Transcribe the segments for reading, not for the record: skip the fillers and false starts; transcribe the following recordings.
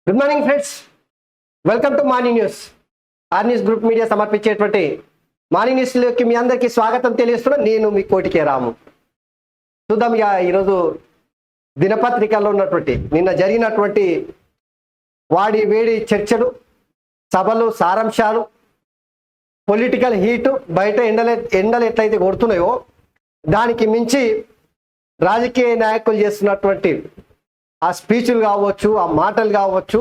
Good morning friends, welcome to morning news. R news group media సమర్పించేటువంటి morning న్యూస్లోకి మీ అందరికీ స్వాగతం తెలియజేస్తున్నా. నేను మీ కోటికే రాము. చూద్దాం ఇక ఈరోజు దినపత్రికల్లో ఉన్నటువంటి నిన్న జరిగినటువంటి వాడి వేడి చర్చలు, సభలు, సారాంశాలు, పొలిటికల్ హీటు, బయట ఎండలు ఎట్లయితే కొడుతున్నాయో దానికి మించి రాజకీయ నాయకులు చేస్తున్నటువంటి ఆ స్పీచ్లు కావచ్చు, ఆ మాటలు కావచ్చు,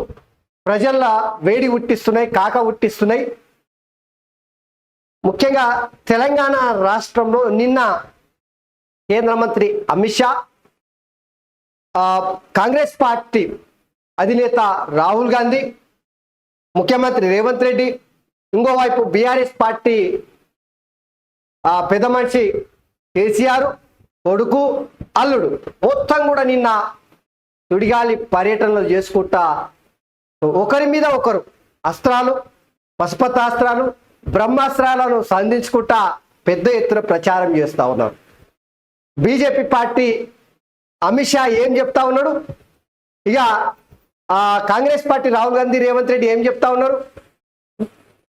ప్రజల వేడి ఉట్టిస్తున్నాయి, కాక ఉట్టిస్తున్నాయి. ముఖ్యంగా తెలంగాణ రాష్ట్రంలో నిన్న కేంద్ర మంత్రి అమిత్ షా, కాంగ్రెస్ పార్టీ అధినేత రాహుల్ గాంధీ, ముఖ్యమంత్రి రేవంత్ రెడ్డి, ఇంకోవైపు బీఆర్ఎస్ పార్టీ పెద్ద మనిషి కేసీఆర్ కొడుకు, అల్లుడు మొత్తం కూడా నిన్న సుడిగాలి పర్యటనలు చేసుకుంటా ఒకరి మీద ఒకరు అస్త్రాలు, పశుపతాస్త్రాలు, బ్రహ్మాస్త్రాలను సంధించుకుంటా పెద్ద ఎత్తున ప్రచారం చేస్తూ ఉన్నారు. బీజేపీ పార్టీ అమిత్ షా ఏం చెప్తా ఉన్నాడు, ఇక కాంగ్రెస్ పార్టీ రాహుల్ గాంధీ, రేవంత్ రెడ్డి ఏం చెప్తా ఉన్నారు,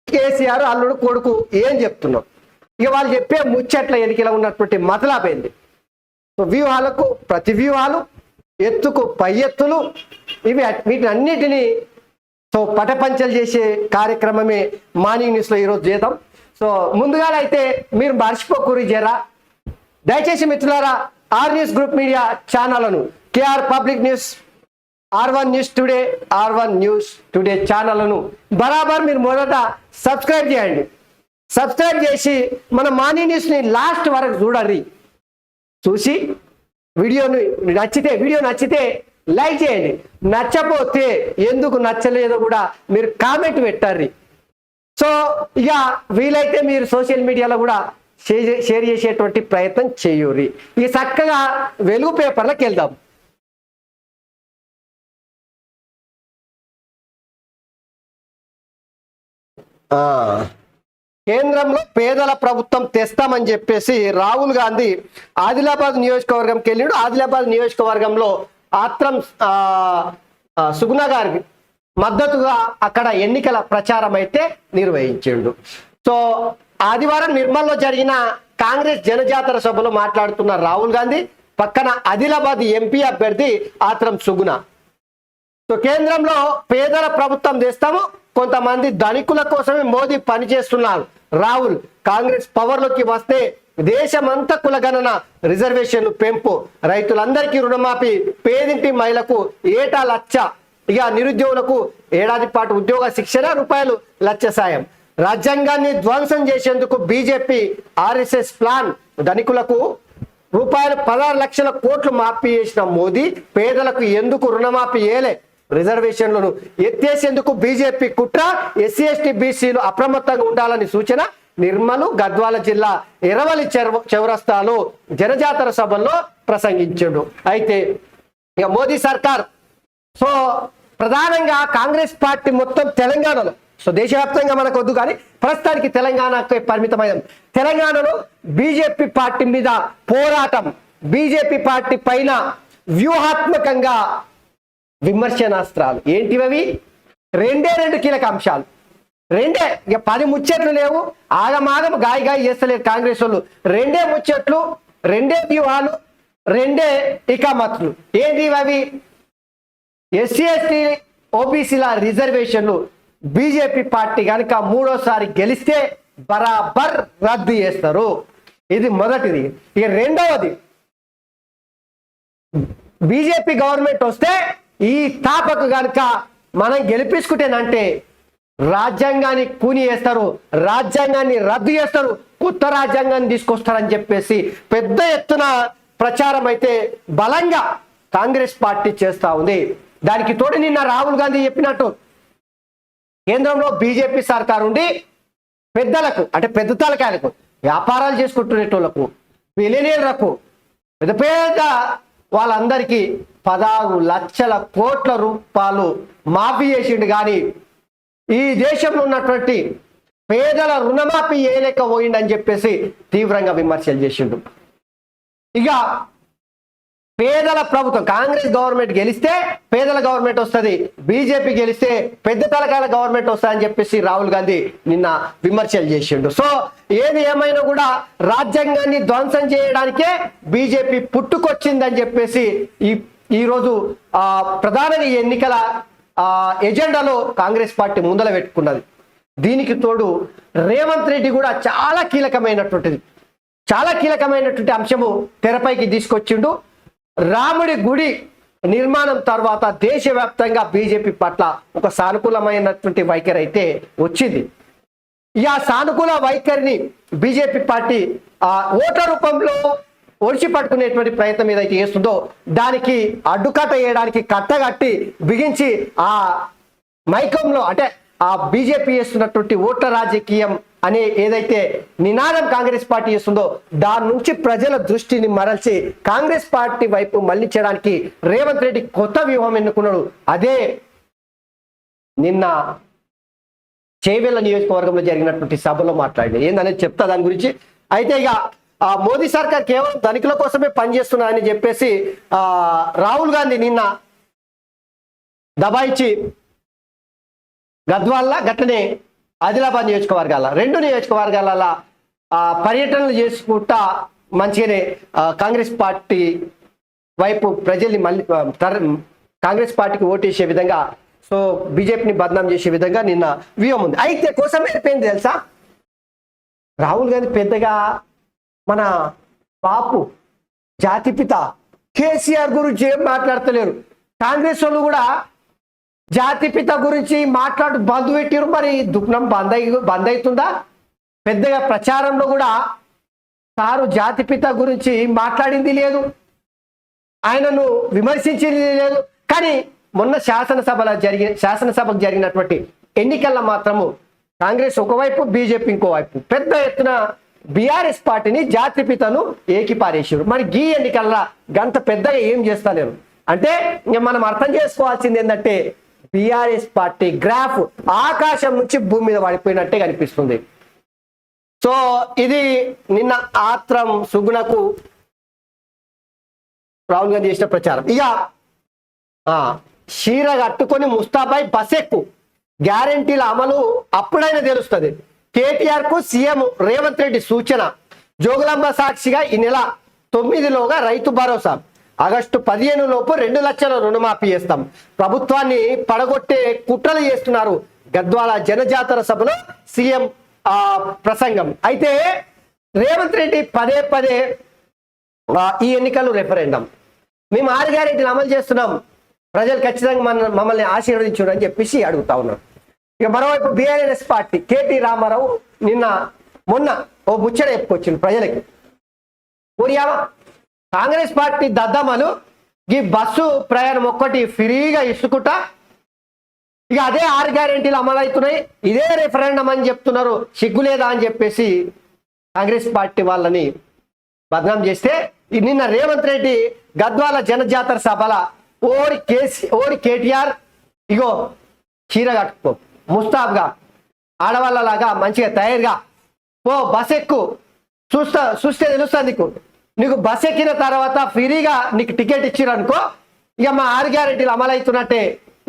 కేసీఆర్ అల్లుడు కొడుకు ఏం చెప్తున్నారు. ఇక వాళ్ళు చెప్పే ముచ్చట్ల ఎన్నికలో ఉన్నటువంటి మతలాపోయింది. వ్యూహాలకు ప్రతి వ్యూహాలు, ఎత్తుకు పై ఎత్తులు, వీటిని అన్నిటినీ పటపంచలు చేసే కార్యక్రమమే మార్నింగ్ న్యూస్లో ఈరోజు చేద్దాం. ముందుగా అయితే మీరు మర్చిపోకూరి జరా, దయచేసి మిత్రులారా ఆర్ న్యూస్ గ్రూప్ మీడియా ఛానళ్లను, K R public news, R1 news today, R1 news today ఛానళ్లను బరాబర్ మీరు మొదట సబ్స్క్రైబ్ చేయండి. సబ్స్క్రైబ్ చేసి మన మార్నింగ్ న్యూస్ని లాస్ట్ వరకు చూడండి. చూసి వీడియో నచ్చితే లైక్ చేయండి, నచ్చపోతే ఎందుకు నచ్చలేదో కూడా మీరు కామెంట్ పెట్టండి. ఇక వీలైతే మీరు సోషల్ మీడియాలో కూడా షేర్ చేసేటువంటి ప్రయత్నం చేయూరి. ఇక చక్కగా వెలుగు పేపర్లకు వెళ్దాం. కేంద్రంలో పేదల ప్రభుత్వం తెస్తామని చెప్పేసి రాహుల్ గాంధీ ఆదిలాబాద్ నియోజకవర్గంకి వెళ్ళాడు. ఆదిలాబాద్ నియోజకవర్గంలో ఆత్రం సుగుణ గారికి మద్దతుగా అక్కడ ఎన్నికల ప్రచారం అయితే నిర్వహించిండు. ఆదివారం నిర్మల్లో జరిగిన కాంగ్రెస్ జనజాతర సభలో మాట్లాడుతున్న రాహుల్ గాంధీ పక్కన ఆదిలాబాద్ ఎంపీ అభ్యర్థి ఆత్రం సుగుణ. కేంద్రంలో పేదల ప్రభుత్వం తెస్తాము, కొంతమంది ధనికుల కోసమే మోదీ పనిచేస్తున్నారు. రాహుల్ కాంగ్రెస్ పవర్లోకి వస్తే దేశమంతా కులగణన, రిజర్వేషన్లు పెంపు, రైతులందరికీ రుణమాఫీ, పేదింటి మహిళలకు ఏటా లక్ష, ఇక నిరుద్యోగులకు ఏడాది పాటు ఉద్యోగ శిక్షణ ₹1,00,000 సాయం, రాజ్యాంగాన్ని ధ్వంసం చేసేందుకు బీజేపీ ఆర్ఎస్ఎస్ ప్లాన్, ధనికులకు ₹16 లక్షల కోట్లు మాఫీ చేసిన మోదీ పేదలకు ఎందుకు రుణమాఫీ చేయలే, రిజర్వేషన్లను ఎత్తేసేందుకు బీజేపీ కుట్ర, ఎస్సీ ఎస్టీ బీసీలు అప్రమత్తంగా ఉండాలని సూచన. నిర్మల్, గద్వాల జిల్లా ఎర్రవల్లి చౌరస్తాలో జనజాతర సభల్లో ప్రసంగించాడు. అయితే ఇక మోదీ సర్కార్ ప్రధానంగా కాంగ్రెస్ పార్టీ మొత్తం తెలంగాణలో, దేశవ్యాప్తంగా మనకు వద్దు కానీ ప్రస్తుతానికి తెలంగాణకే పరిమితమైన తెలంగాణలో బీజేపీ పార్టీ మీద పోరాటం, బీజేపీ పార్టీ పైన వ్యూహాత్మకంగా విమర్శనాస్త్రాలు. ఏంటివి? రెండు కీలక అంశాలు, ఇక 10 ముచ్చట్లు లేవు, ఆగమాగం గాయ చేస్తలేరు కాంగ్రెస్ వాళ్ళు. 2 ముచ్చట్లు, 2 వ్యూహాలు, 2 ఇకామతులు. ఏంటి అవి? ఎస్సీ ఎస్టీ ఓబీసీల రిజర్వేషన్లు బీజేపీ పార్టీ కనుక 3వ సారి గెలిస్తే బరాబర్ రద్దు చేస్తారు. ఇది మొదటిది. ఇక రెండవది, బీజేపీ గవర్నమెంట్ వస్తే ఈ తాపకు కనుక మనం గెలిపించుకుంటేనంటే రాజ్యాంగాన్ని కూని చేస్తారు, రాజ్యాంగాన్ని రద్దు చేస్తారు, కొత్త రాజ్యాంగాన్ని తీసుకొస్తారని చెప్పేసి పెద్ద ఎత్తున ప్రచారం అయితే బలంగా కాంగ్రెస్ పార్టీ చేస్తా ఉంది. దానికి తోడు నిన్న రాహుల్ గాంధీ చెప్పినట్టు కేంద్రంలో బీజేపీ సర్కారు ఉండి పెద్దలకు, అంటే పెద్ద తలకాయలకు, వ్యాపారాలు చేసుకుంటునేటోళ్లకు, బిలియనీర్లకు, పెద్ద పెద్ద వాళ్ళందరికీ 16 లక్షల కోట్ల రూపాయలు మాఫీ చేసిండు. కానీ ఈ దేశంలో ఉన్నటువంటి పేదల రుణమాఫీ చేయలేకపోయిండని చెప్పేసి తీవ్రంగా విమర్శలు చేసిండు. ఇక పేదల ప్రభుత్వం కాంగ్రెస్ గవర్నమెంట్ గెలిస్తే పేదల గవర్నమెంట్ వస్తుంది, బీజేపీ గెలిస్తే పెద్ద తలకాయల గవర్నమెంట్ వస్తుందని చెప్పేసి రాహుల్ గాంధీ నిన్న విమర్శలు చేసిండు. సో ఏది ఏమైనా కూడా రాజ్యాంగాన్ని ధ్వంసం చేయడానికే బీజేపీ పుట్టుకొచ్చిందని చెప్పేసి ఈరోజు ప్రధానంగా ఎన్నికల ఎజెండాలో కాంగ్రెస్ పార్టీ ముందల పెట్టుకున్నది. దీనికి తోడు రేవంత్ రెడ్డి కూడా చాలా కీలకమైనటువంటి అంశము తెరపైకి తీసుకొచ్చిండు. రాముడి గుడి నిర్మాణం తర్వాత దేశవ్యాప్తంగా బీజేపీ పట్ల ఒక సానుకూలమైనటువంటి వైఖరి అయితే వచ్చింది. ఆ సానుకూల వైఖరిని బీజేపీ పార్టీ ఓటర్ రూపంలో ఒడిచి పట్టుకునేటువంటి ప్రయత్నం ఏదైతే చేస్తుందో దానికి అడ్డుకట్ట వేయడానికి కట్టగట్టి బిగించి ఆ మైకంలో అంటే ఆ బీజేపీ చేస్తున్నటువంటి ఓట్ల రాజకీయం అనే ఏదైతే నినాదం కాంగ్రెస్ పార్టీ చేస్తుందో దాని నుంచి ప్రజల దృష్టిని మరల్చి కాంగ్రెస్ పార్టీ వైపు మళ్లించడానికి రేవంత్ రెడ్డి కొత్త వ్యూహం ఎన్నుకున్నాడు. అదే నిన్న చేవెళ్ల నియోజకవర్గంలో జరిగినటువంటి సభలో మాట్లాడింది. ఏందనేది చెప్తా దాని గురించి. అయితే ఇక మోదీ సర్కార్ కేవలం ధనికుల కోసమే పనిచేస్తున్నారని చెప్పేసి రాహుల్ గాంధీ నిన్న దబాయించి గద్వాల గట్లనే ఆదిలాబాద్ నియోజకవర్గాల 2 నియోజకవర్గాల పర్యటనలు చేసుకుంటా మంచిగానే కాంగ్రెస్ పార్టీ వైపు ప్రజల్ని మళ్ళీ కాంగ్రెస్ పార్టీకి ఓటేసే విధంగా సో బీజేపీని బదనాం చేసే విధంగా నిన్న వ్యూహం ఉంది. అయితే కోసం అయిపోయింది తెలుసా, రాహుల్ గాంధీ పెద్దగా మన బాపు జాతిపిత కేసీఆర్ గురించి ఏం మాట్లాడతలేరు. కాంగ్రెస్ వాళ్ళు కూడా జాతిపిత గురించి మాట్లాడు బంధు పెట్టారు. మరి దుఃఖం బంద్ అవుతుందా? పెద్దగా ప్రచారంలో కూడా సారు జాతిపిత గురించి మాట్లాడింది లేదు, ఆయనను విమర్శించింది లేదు. కానీ మొన్న శాసనసభకు జరిగినటువంటి ఎన్నికల్లో మాత్రము కాంగ్రెస్ ఒకవైపు బీజేపీ ఇంకోవైపు పెద్ద ఎత్తున బీఆర్ఎస్ పార్టీని జాతిపితను ఏకిపారేసారు. మరి ఈ ఎన్నికల్లో గంత పెద్దగా ఏం చేస్తలేరు. అంటే మనం అర్థం చేసుకోవాల్సింది ఏంటంటే బీఆర్ఎస్ పార్టీ గ్రాఫ్ ఆకాశం నుంచి భూమి మీద పడిపోయినట్టే కనిపిస్తుంది. సో ఇది నిన్న ఆత్రం సుగుణకు రాహుల్ గాంధీ చేసిన ప్రచారం. ఇక చీర కట్టుకొని ముస్తాబాయ్ బస్ ఎక్కు, గ్యారంటీల అమలు అప్పుడైనా తెలుస్తుంది. కేటీఆర్ కు సీఎం రేవంత్ రెడ్డి సూచన. జోగులాంబ సాక్షిగా ఈ నెల 9లోగా రైతు భరోసా, ఆగస్టు 15 లోపు 2 లక్షల రుణమాఫీ చేస్తాం. ప్రభుత్వాన్ని పడగొట్టే కుట్రలు చేస్తున్నారు. గద్వాల జనజాతర సభలో సీఎం ప్రసంగం. అయితే రేవంత్ రెడ్డి పదే ఈ ఎన్నికలు రెఫరెండం, మేము 6 గ్యారెంటీలు అమలు చేస్తున్నాం, ప్రజలు ఖచ్చితంగా మమ్మల్ని ఆశీర్వదించు అని చెప్పేసి అడుగుతా ఉన్నారు. ఇక మరోవైపు బీఆర్ఎస్ పార్టీ కేటీ రామారావు మొన్న ఓ ముచ్చట చెప్పుకొచ్చింది ప్రజలకి. ఊరియామా కాంగ్రెస్ పార్టీ దద్దమ్మలు ఈ బస్సు ప్రయాణం ఒక్కటి ఫ్రీగా ఇసుకుంటా ఇక అదే 6 గ్యారెంటీలు అమలవుతున్నాయి, ఇదే రెఫరెండం అని చెప్తున్నారు, సిగ్గులేదా అని చెప్పేసి కాంగ్రెస్ పార్టీ వాళ్ళని బదనాం చేస్తే నిన్న రేవంత్ రెడ్డి గద్వాల జనజాతర సభల ఓరి కేటీఆర్ ఇగో చీర కట్టుకో, ముస్తాబ్గా ఆడవాళ్ళలాగా మంచిగా తయారుగా ఓ బస్ ఎక్కు, చూస్తే తెలుస్తుంది నీకు బస్ ఎక్కిన తర్వాత ఫ్రీగా నీకు టికెట్ ఇచ్చిరనుకో ఇక మా 6 గ్యారెంటీలు అమలవుతున్నట్టే,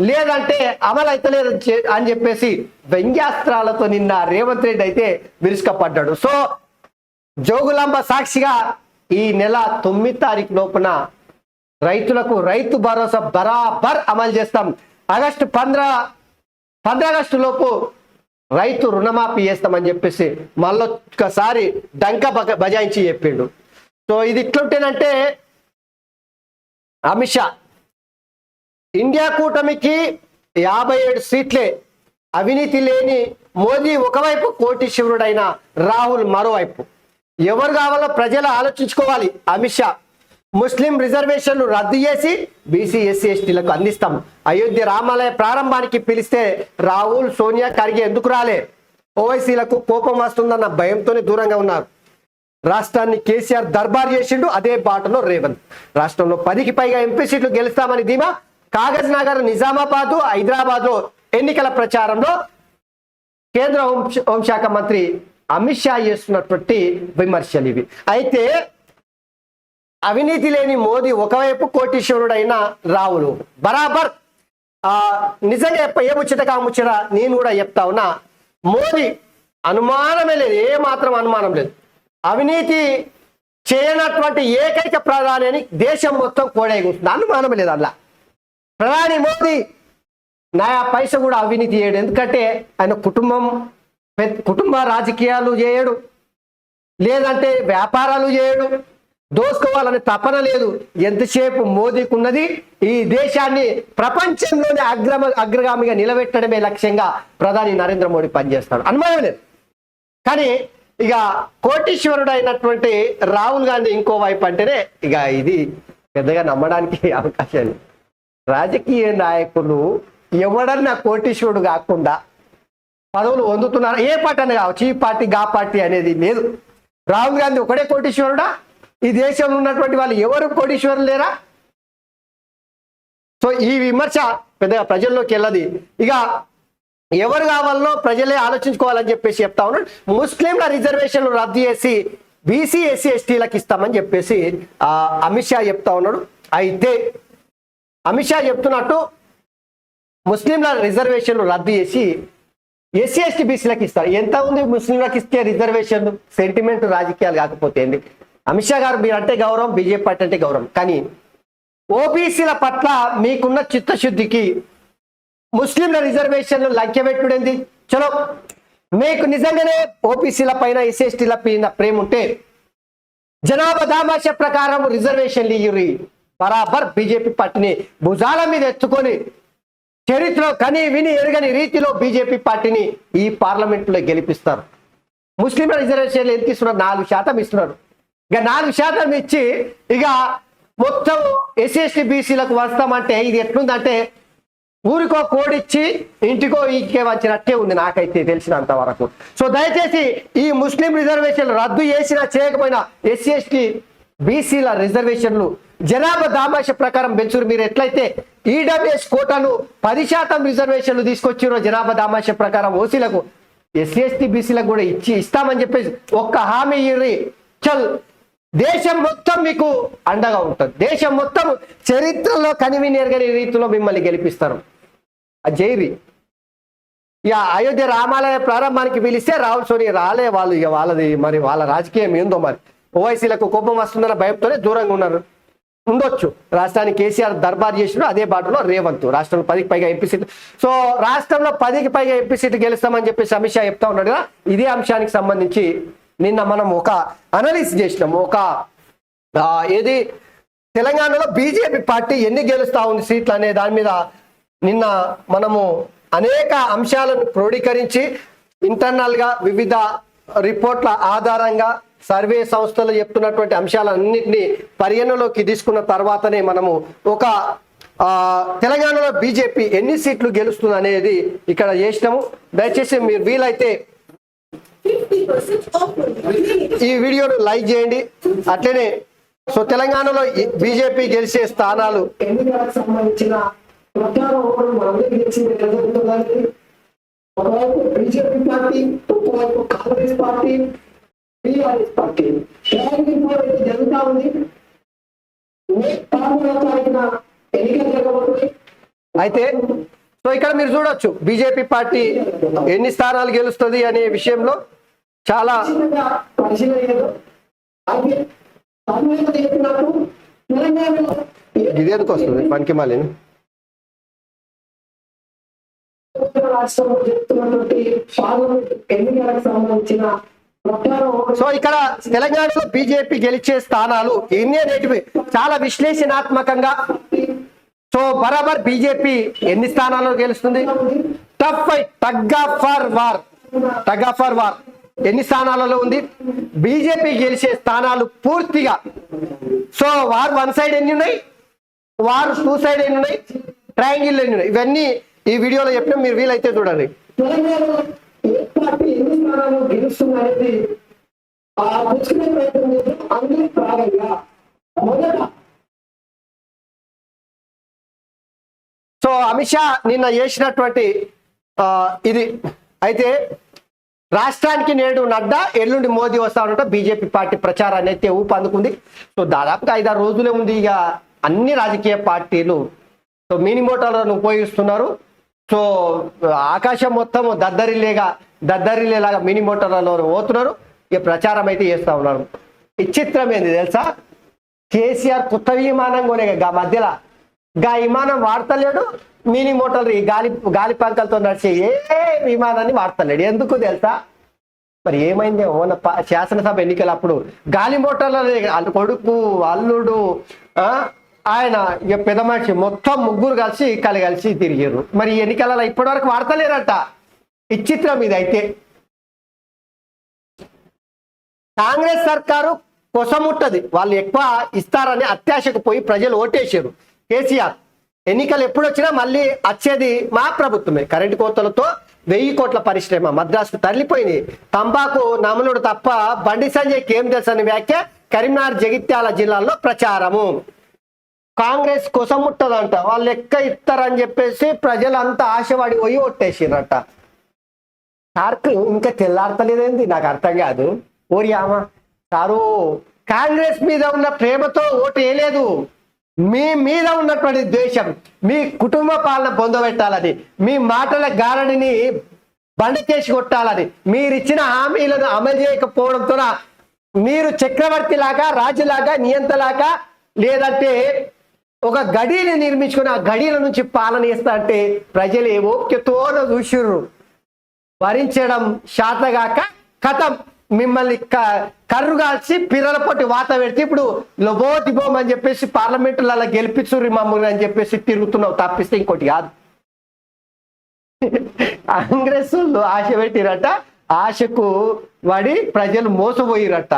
లేదంటే అమలు అవుతలేదు అని చెప్పేసి వ్యంగ్యాస్త్రాలతో నిన్న రేవంత్ రెడ్డి అయితే విరుసుకపడ్డాడు. సో జోగులాంబ సాక్షిగా ఈ నెల 9 తారీఖు లోపున రైతులకు రైతు భరోసా బరాబర్ అమలు చేస్తాం, ఆగస్టు 15 లోపు రైతు రుణమాఫీ చేస్తామని చెప్పేసి మళ్ళొక్కసారి డంక బజాయించి చెప్పిండు. సో ఇది ఇట్లుంటేనంటే అమిత్ షా ఇండియా కూటమికి 57 సీట్లే, అవినీతి లేని మోదీ ఒకవైపు, కోటీశ్వరుడైన రాహుల్ మరోవైపు. ఎవరు కావాలో ప్రజలు ఆలోచించుకోవాలి. అమిత్ షా ముస్లిం రిజర్వేషన్లు రద్దు చేసి బీసీ ఎస్సీ ఎస్టీలకు అందిస్తాం. అయోధ్య రామాలయ ప్రారంభానికి పిలిస్తే రాహుల్ సోనియా ఖర్గే ఎందుకు రాలే? ఓవైసీలకు కోపం వస్తుందన్న భయంతోనే దూరంగా ఉన్నారు. రాష్ట్రాన్ని కేసీఆర్ దర్బార్ చేసిండు, అదే బాటలో రేవంత్. రాష్ట్రంలో 10కి పైగా ఎంపీ సీట్లు గెలుస్తామని ధీమా. కాగజ్ నగర్, నిజామాబాద్, హైదరాబాద్ లో ఎన్నికల ప్రచారంలో కేంద్ర హోంశాఖ మంత్రి అమిత్ షా చేస్తున్నటువంటి విమర్శలు ఇవి. అయితే అవినీతి లేని మోదీ ఒకవైపు, కోటీశ్వరుడైన రావులు బరాబర్. నిజంగా ఏ ముచ్చట కా ముచ్చట నేను కూడా చెప్తా ఉన్నా. మోదీ అనుమానమే లేదు, ఏ మాత్రం అనుమానం లేదు. అవినీతి చేయనటువంటి ఏకైక ప్రధాని అని దేశం మొత్తం కోడైగుతుంది, అనుమానం లేదు. అలా ప్రధాని మోదీ నయా పైస కూడా అవినీతి చేయడు. ఎందుకంటే ఆయన కుటుంబ రాజకీయాలు చేయడు, లేదంటే వ్యాపారాలు చేయడు, దోసుకోవాలని తపన లేదు. ఎంతసేపు మోదీకి ఉన్నది ఈ దేశాన్ని ప్రపంచంలోనే అగ్రగామిగా నిలబెట్టడమే లక్ష్యంగా ప్రధాని నరేంద్ర మోడీ పనిచేస్తాడు, అనుమానం లేదు. కానీ ఇక కోటీశ్వరుడు అయినటువంటి రాహుల్ గాంధీ ఇంకో వైపు అంటేనే ఇక ఇది పెద్దగా నమ్మడానికి అవకాశం లేదు. రాజకీయ నాయకులు ఎవడన్నా కోటీశ్వరుడు కాకుండా పదవులు పొందుతున్నారు. ఏ పార్టీ అని కావచ్చు, ఈ పార్టీ గా పార్టీ అనేది లేదు. రాహుల్ గాంధీ ఒకడే కోటీశ్వరుడా? ఈ దేశంలో ఉన్నటువంటి వాళ్ళు ఎవరు కోటీశ్వరులు లేరా? సో ఈ విమర్శ పెద్దగా ప్రజల్లోకి వెళ్ళదు. ఇక ఎవరు కావాలనో ప్రజలే ఆలోచించుకోవాలని చెప్పేసి చెప్తా ఉన్నాడు. ముస్లింల రిజర్వేషన్లు రద్దు చేసి బీసీ ఎస్సీ ఎస్టీలకు ఇస్తామని చెప్పేసి అమిత్ షా చెప్తా ఉన్నాడు. అయితే అమిత్ షా చెప్తున్నట్టు ముస్లింల రిజర్వేషన్లు రద్దు చేసి ఎస్సీ ఎస్టీ బీసీలకు ఇస్తారు. ఎంత ఉంది ముస్లింలకు ఇస్తే రిజర్వేషన్లు? సెంటిమెంట్ రాజకీయాలు కాకపోతే ఏంది? అమిత్ షా గారు మీరు అంటే గౌరవం, బీజేపీ పార్టీ అంటే గౌరవం, కానీ ఓబీసీల పట్ల మీకున్న చిత్తశుద్ధికి ముస్లింల రిజర్వేషన్లు లంకెబెట్టుడేంది? చలో, మీకు నిజంగానే ఓబీసీల పైన ఎస్సీఎస్టీల పైన ప్రేమ ఉంటే జనాభా దామాష ప్రకారం రిజర్వేషన్లు ఇయ్యురి. బరాబర్ బీజేపీ పార్టీని భుజాల మీద ఎత్తుకొని చరిత్రలో కని విని ఎరగని రీతిలో బీజేపీ పార్టీని ఈ పార్లమెంట్లో గెలిపిస్తారు. ముస్లింల రిజర్వేషన్లు ఎంత ఇస్తున్నారు? 4% ఇస్తున్నారు. ఇక 4% ఇచ్చి ఇక మొత్తం ఎస్సీ ఎస్టీ బీసీలకు వస్తామంటే ఇది ఎట్లుందంటే ఊరికో కోడిచ్చి ఇంటికో ఈకే వచ్చినట్టే ఉంది నాకైతే తెలిసినంత వరకు. సో దయచేసి ఈ ముస్లిం రిజర్వేషన్లు రద్దు చేసినా చేయకపోయినా ఎస్సీ ఎస్టీ బీసీల రిజర్వేషన్లు జనాభా దామాష ప్రకారం పెంచురు. మీరు ఎట్లయితే ఈడబ్ల్యూఎస్ కోటాను 10% రిజర్వేషన్లు తీసుకొచ్చిరో జనాభా దామాష ప్రకారం ఓసీలకు, ఎస్సీ ఎస్టీ బీసీలకు కూడా ఇస్తామని చెప్పేసి ఒక్క హామీ ఇర్రి. చల్, దేశం మొత్తం మీకు అండగా ఉంటుంది. దేశం మొత్తం చరిత్రలో కనివిని ఎరగని రీతిలో మిమ్మల్ని గెలిపిస్తారు. జైరి ఇక అయోధ్య రామాలయ ప్రారంభానికి పిలిస్తే రాహుల్ సోనియా రాలే. వాళ్ళు ఇక వాళ్ళది మరి వాళ్ళ రాజకీయం ఏందో మరి. ఓవైసీలకు కోపం వస్తుందన్న భయంతోనే దూరంగా ఉన్నారు. ఉండొచ్చు. రాష్ట్రానికి కేసీఆర్ దర్బార్ చేసిన అదే బాటలో రేవంత్ రాష్ట్రంలో 10కి పైగా ఎంపీ సీట్లు. సో రాష్ట్రంలో 10కి పైగా ఎంపీ సీట్లు గెలుస్తామని చెప్పేసి అమిత్ షా చెప్తా ఉన్నాడు కదా. ఇదే అంశానికి సంబంధించి నిన్న మనం ఒక అనలిసిస్ చేసినాము. ఒక ఏది తెలంగాణలో బీజేపీ పార్టీ ఎన్ని గెలుస్తా ఉంది సీట్లు అనే దాని మీద నిన్న మనము అనేక అంశాలను క్రోడీకరించి ఇంటర్నల్ గా వివిధ రిపోర్ట్ల ఆధారంగా సర్వే సంస్థలు చెప్తున్నటువంటి అంశాలన్నింటినీ పరిగణలోకి తీసుకున్న తర్వాతనే మనము ఒక తెలంగాణలో బీజేపీ ఎన్ని సీట్లు గెలుస్తుంది అనేది ఇక్కడ చేసినాము. దయచేసి మీరు వీలైతే ఈ వీడియోను లైక్ చేయండి. అట్లనే సో తెలంగాణలో బీజేపీ గెలిచే స్థానాలు ఎన్నికలకు సంబంధించిన ఒకవైపు బీజేపీ పార్టీ, ఒకవైపు కాంగ్రెస్ పార్టీ, టీఆర్ఎస్ పార్టీ జరుగుతా ఉంది. ఎన్నికలు జరగబోతున్నాయి. అయితే సో ఇక్కడ మీరు చూడొచ్చు బీజేపీ పార్టీ ఎన్ని స్థానాలు గెలుస్తుంది అనే విషయంలో చాలా ఇదేందుకు వస్తుంది పనికి మాలిని. సో ఇక్కడ తెలంగాణలో బీజేపీ గెలిచే స్థానాలు ఎన్ని అనేటివి చాలా విశ్లేషణాత్మకంగా. సో బరాబర్ బీజేపీ ఎన్ని స్థానాల్లో గెలుస్తుంది? Tough fight, tug for war ఎన్ని స్థానాలలో ఉంది? బీజేపీ గెలిచే స్థానాలు పూర్తిగా. సో వార్ 1 సైడ్ ఎన్ని ఉన్నాయి, వార్ 2 సైడ్ ఎన్ని ఉన్నాయి, ట్రయాంగిల్ ఎన్ని ఉన్నాయి, ఇవన్నీ ఈ వీడియోలో చెప్పిన మీరు వీలైతే చూడండి. సో అమిత్ షా నిన్న చేసినటువంటి ఇది అయితే రాష్ట్రానికి నేడు నడ్డా, ఎల్లుండి మోదీ వస్తా ఉండట బీజేపీ పార్టీ ప్రచారాన్ని అయితే ఊపు అందుకుంది. సో దాదాపుగా 5-6 రోజులే ఉంది. ఇక అన్ని రాజకీయ పార్టీలు సో మినీ మోటార్లను ఉపయోగిస్తున్నారు. సో ఆకాశం మొత్తం దద్దరిల్లేలాగా మినీ మోటార్లలో పోతున్నారు. ఇక ప్రచారం అయితే చేస్తూ ఉన్నారు. విచిత్రం ఏంది తెలుసా, కేసీఆర్ కొత్త విమానం కొనే మధ్యలో విమానం వాడతలేడు. మినీ మోటార్లు ఈ గాలి పంకలతో నడిచే ఏ విమానాన్ని వాడతలేడు. ఎందుకు తెలుసా? మరి ఏమైంది? ఓన శాసనసభ ఎన్నికలు అప్పుడు గాలి మోటార్ల కొడుకు, అల్లుడు, ఆయన ఇక పెద్ద మనిషి మొత్తం ముగ్గురు కలిసి తిరిగారు. మరి ఎన్నికలలో ఇప్పటి వరకు వాడతలేరట. విచిత్రం ఇది. అయితే కాంగ్రెస్ సర్కారు కొసముట్టది, వాళ్ళు ఎక్కువ ఇస్తారని అత్యాశకు పోయి ప్రజలు ఓటేశారు. కేసీఆర్ ఎన్నికలు ఎప్పుడు వచ్చినా మళ్ళీ వచ్చేది మా ప్రభుత్వమే. కరెంటు కోతలతో 1000 కోట్ల పరిశ్రమ మద్రాసు తరలిపోయింది. తంబాకు నమలుడు తప్ప బండి సంజయ్కి ఏం తెలుసు అని వ్యాఖ్య. కరీంనగర్, జగిత్యాల జిల్లాల్లో ప్రచారము. కాంగ్రెస్ కొసముట్టదంట, వాళ్ళు ఎక్క ఇస్తారని చెప్పేసి ప్రజలంతా ఆశపడి పోయి ఓట్టేసిరట. సార్కు ఇంకా తెల్లారతలేదేంది నాకు అర్థం కాదు. ఓరి ఆమ సారు, కాంగ్రెస్ మీద ఉన్న ప్రేమతో ఓటు వేయలేదు, మీ మీద ఉన్నటువంటి ద్వేషం, మీ కుటుంబ పాలన పొందబెట్టాలని, మీ మాటల గారడిని బండికేసి కొట్టాలని, మీరిచ్చిన హామీలను అమలు చేయకపోవడంతో మీరు చక్రవర్తి లాగా, రాజులాగా, నియంతలాగా, లేదంటే ఒక గడిని నిర్మించుకుని ఆ గడిల నుంచి పాలన చేస్తా అంటే ప్రజలు ఓక్యతోన చూసిర్రు. భరించడం శాతగాక కథం మిమ్మల్ని కర్రుగాల్చి పిర్రల పొట్టి వాత పెడితే ఇప్పుడు లోబోతిబోమ్ అని చెప్పేసి పార్లమెంటులలో గెలిపించుర్రి మమ్మల్ని అని చెప్పేసి తిరుగుతున్నావు తప్పిస్తే ఇంకోటి కాదు. కాంగ్రెస్ ఆశ పెట్టిరట, ఆశకు వాడి ప్రజలు మోసపోయిరట.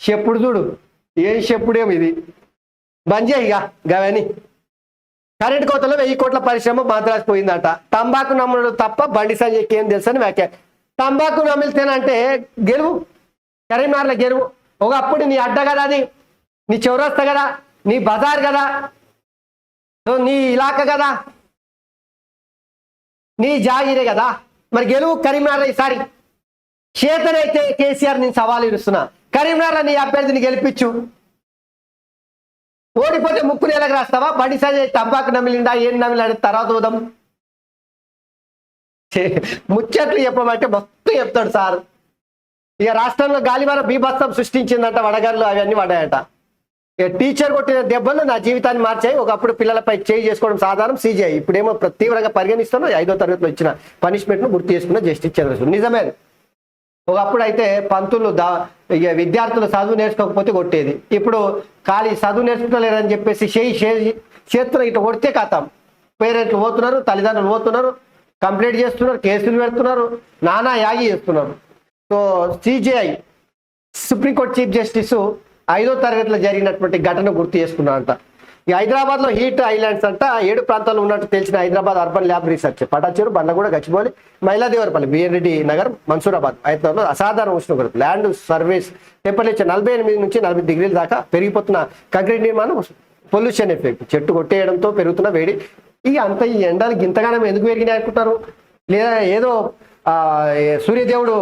చెప్పుడు చూడు, ఏం చెప్పుడేమో ఇది. బంజేయిగా గవని. కరెంటు కోతలో 1000 కోట్ల పరిశ్రమ మద్రాసు పోయిందట. తంబాకు నమ్మడు తప్ప బండి సంజయ్కి ఏం తెలుసు అని వ్యాఖ్య. తంబాకు నమిలితేనంటే గెలువు, కరీంనగర్లో గెలువు. ఒకప్పుడు నీ అడ్డ కదా, అది నీ చౌరస్తా కదా, నీ బజార్ కదా, నీ ఇలాకా కదా, నీ జాగిరే కదా, మరి గెలువు కరీంనగర్లో. ఈసారి చేతనైతే కేసీఆర్ నేను సవాలు ఇస్తున్నా, కరీంనగర్లో నీ అభ్యర్థిని గెలిపించు. ఓడిపోతే ముక్కు నేలకు రాస్తావా? బండి సంజయ్ తంబాకు నమిలిండా, ఏం నమిలి తర్వాత ఉదం ముచ్చట్లు చెప్పమంటే మొత్తం చెప్తాడు సార్. ఇక రాష్ట్రంలో గాలివాన బీభత్సం సృష్టించిందంట, వడగళ్ళు అవన్నీ పడ్డాయట. ఇక టీచర్ కొట్టిన దెబ్బలు నా జీవితాన్ని మార్చాయి. ఒకప్పుడు పిల్లలపై చేయి చేసుకోవడం సాధారణం, సీజీఐ ఇప్పుడేమో తీవ్రంగా పరిగణిస్తున్నా. 5వ తరగతిలో ఇచ్చిన పనిష్మెంట్ ను గుర్తు చేసుకున్న జస్టిస్ చంద్రచూడ్. నిజమే, ఒకప్పుడు అయితే పంతులు ఇక విద్యార్థులు చదువు నేర్చుకోకపోతే కొట్టేది. ఇప్పుడు ఖాళీ చదువు నేర్చుకోలేరని చెప్పేసి చేతులు ఇట్లా కొడితే కథం. పేరెంట్లు పోతున్నారు, తల్లిదండ్రులు పోతున్నారు, కంప్లైంట్ చేస్తున్నారు, కేసులు పెడుతున్నారు, నానా యాగి చేస్తున్నారు. So CJI supreme court chief justice 5వ తరగతిలో జరిగినటువంటి ఘటన గుర్తు చేసుకున్నారంట. ఈ హైదరాబాద్లో హీట్ ఐలాండ్స్ అంట 7 ప్రాంతాల్లో ఉన్నట్టు తెలిసిన Hyderabad urban lab research Patancheru, Bandaguda, Gachibowli, Mailardevpally, B N Reddy Nagar, Mansoorabad హైదరాబాద్లో అసాధారణ ఉష్ణోగ్రత, ల్యాండ్ సర్వీస్ టెంపరేచర్ 48 నుంచి 40 డిగ్రీల దాకా పెరిగిపోతున్న కాంక్రీట్ నిర్మాణం, పొల్యూషన్ ఎఫెక్ట్, చెట్టు కొట్టేయడంతో పెరుగుతున్న వేడి. ఇక అంత ఈ ఎండలు గింతగానం ఎందుకు పెరిగినాయి అనుకుంటారు? లేదా ఏదో సూర్యదేవుడు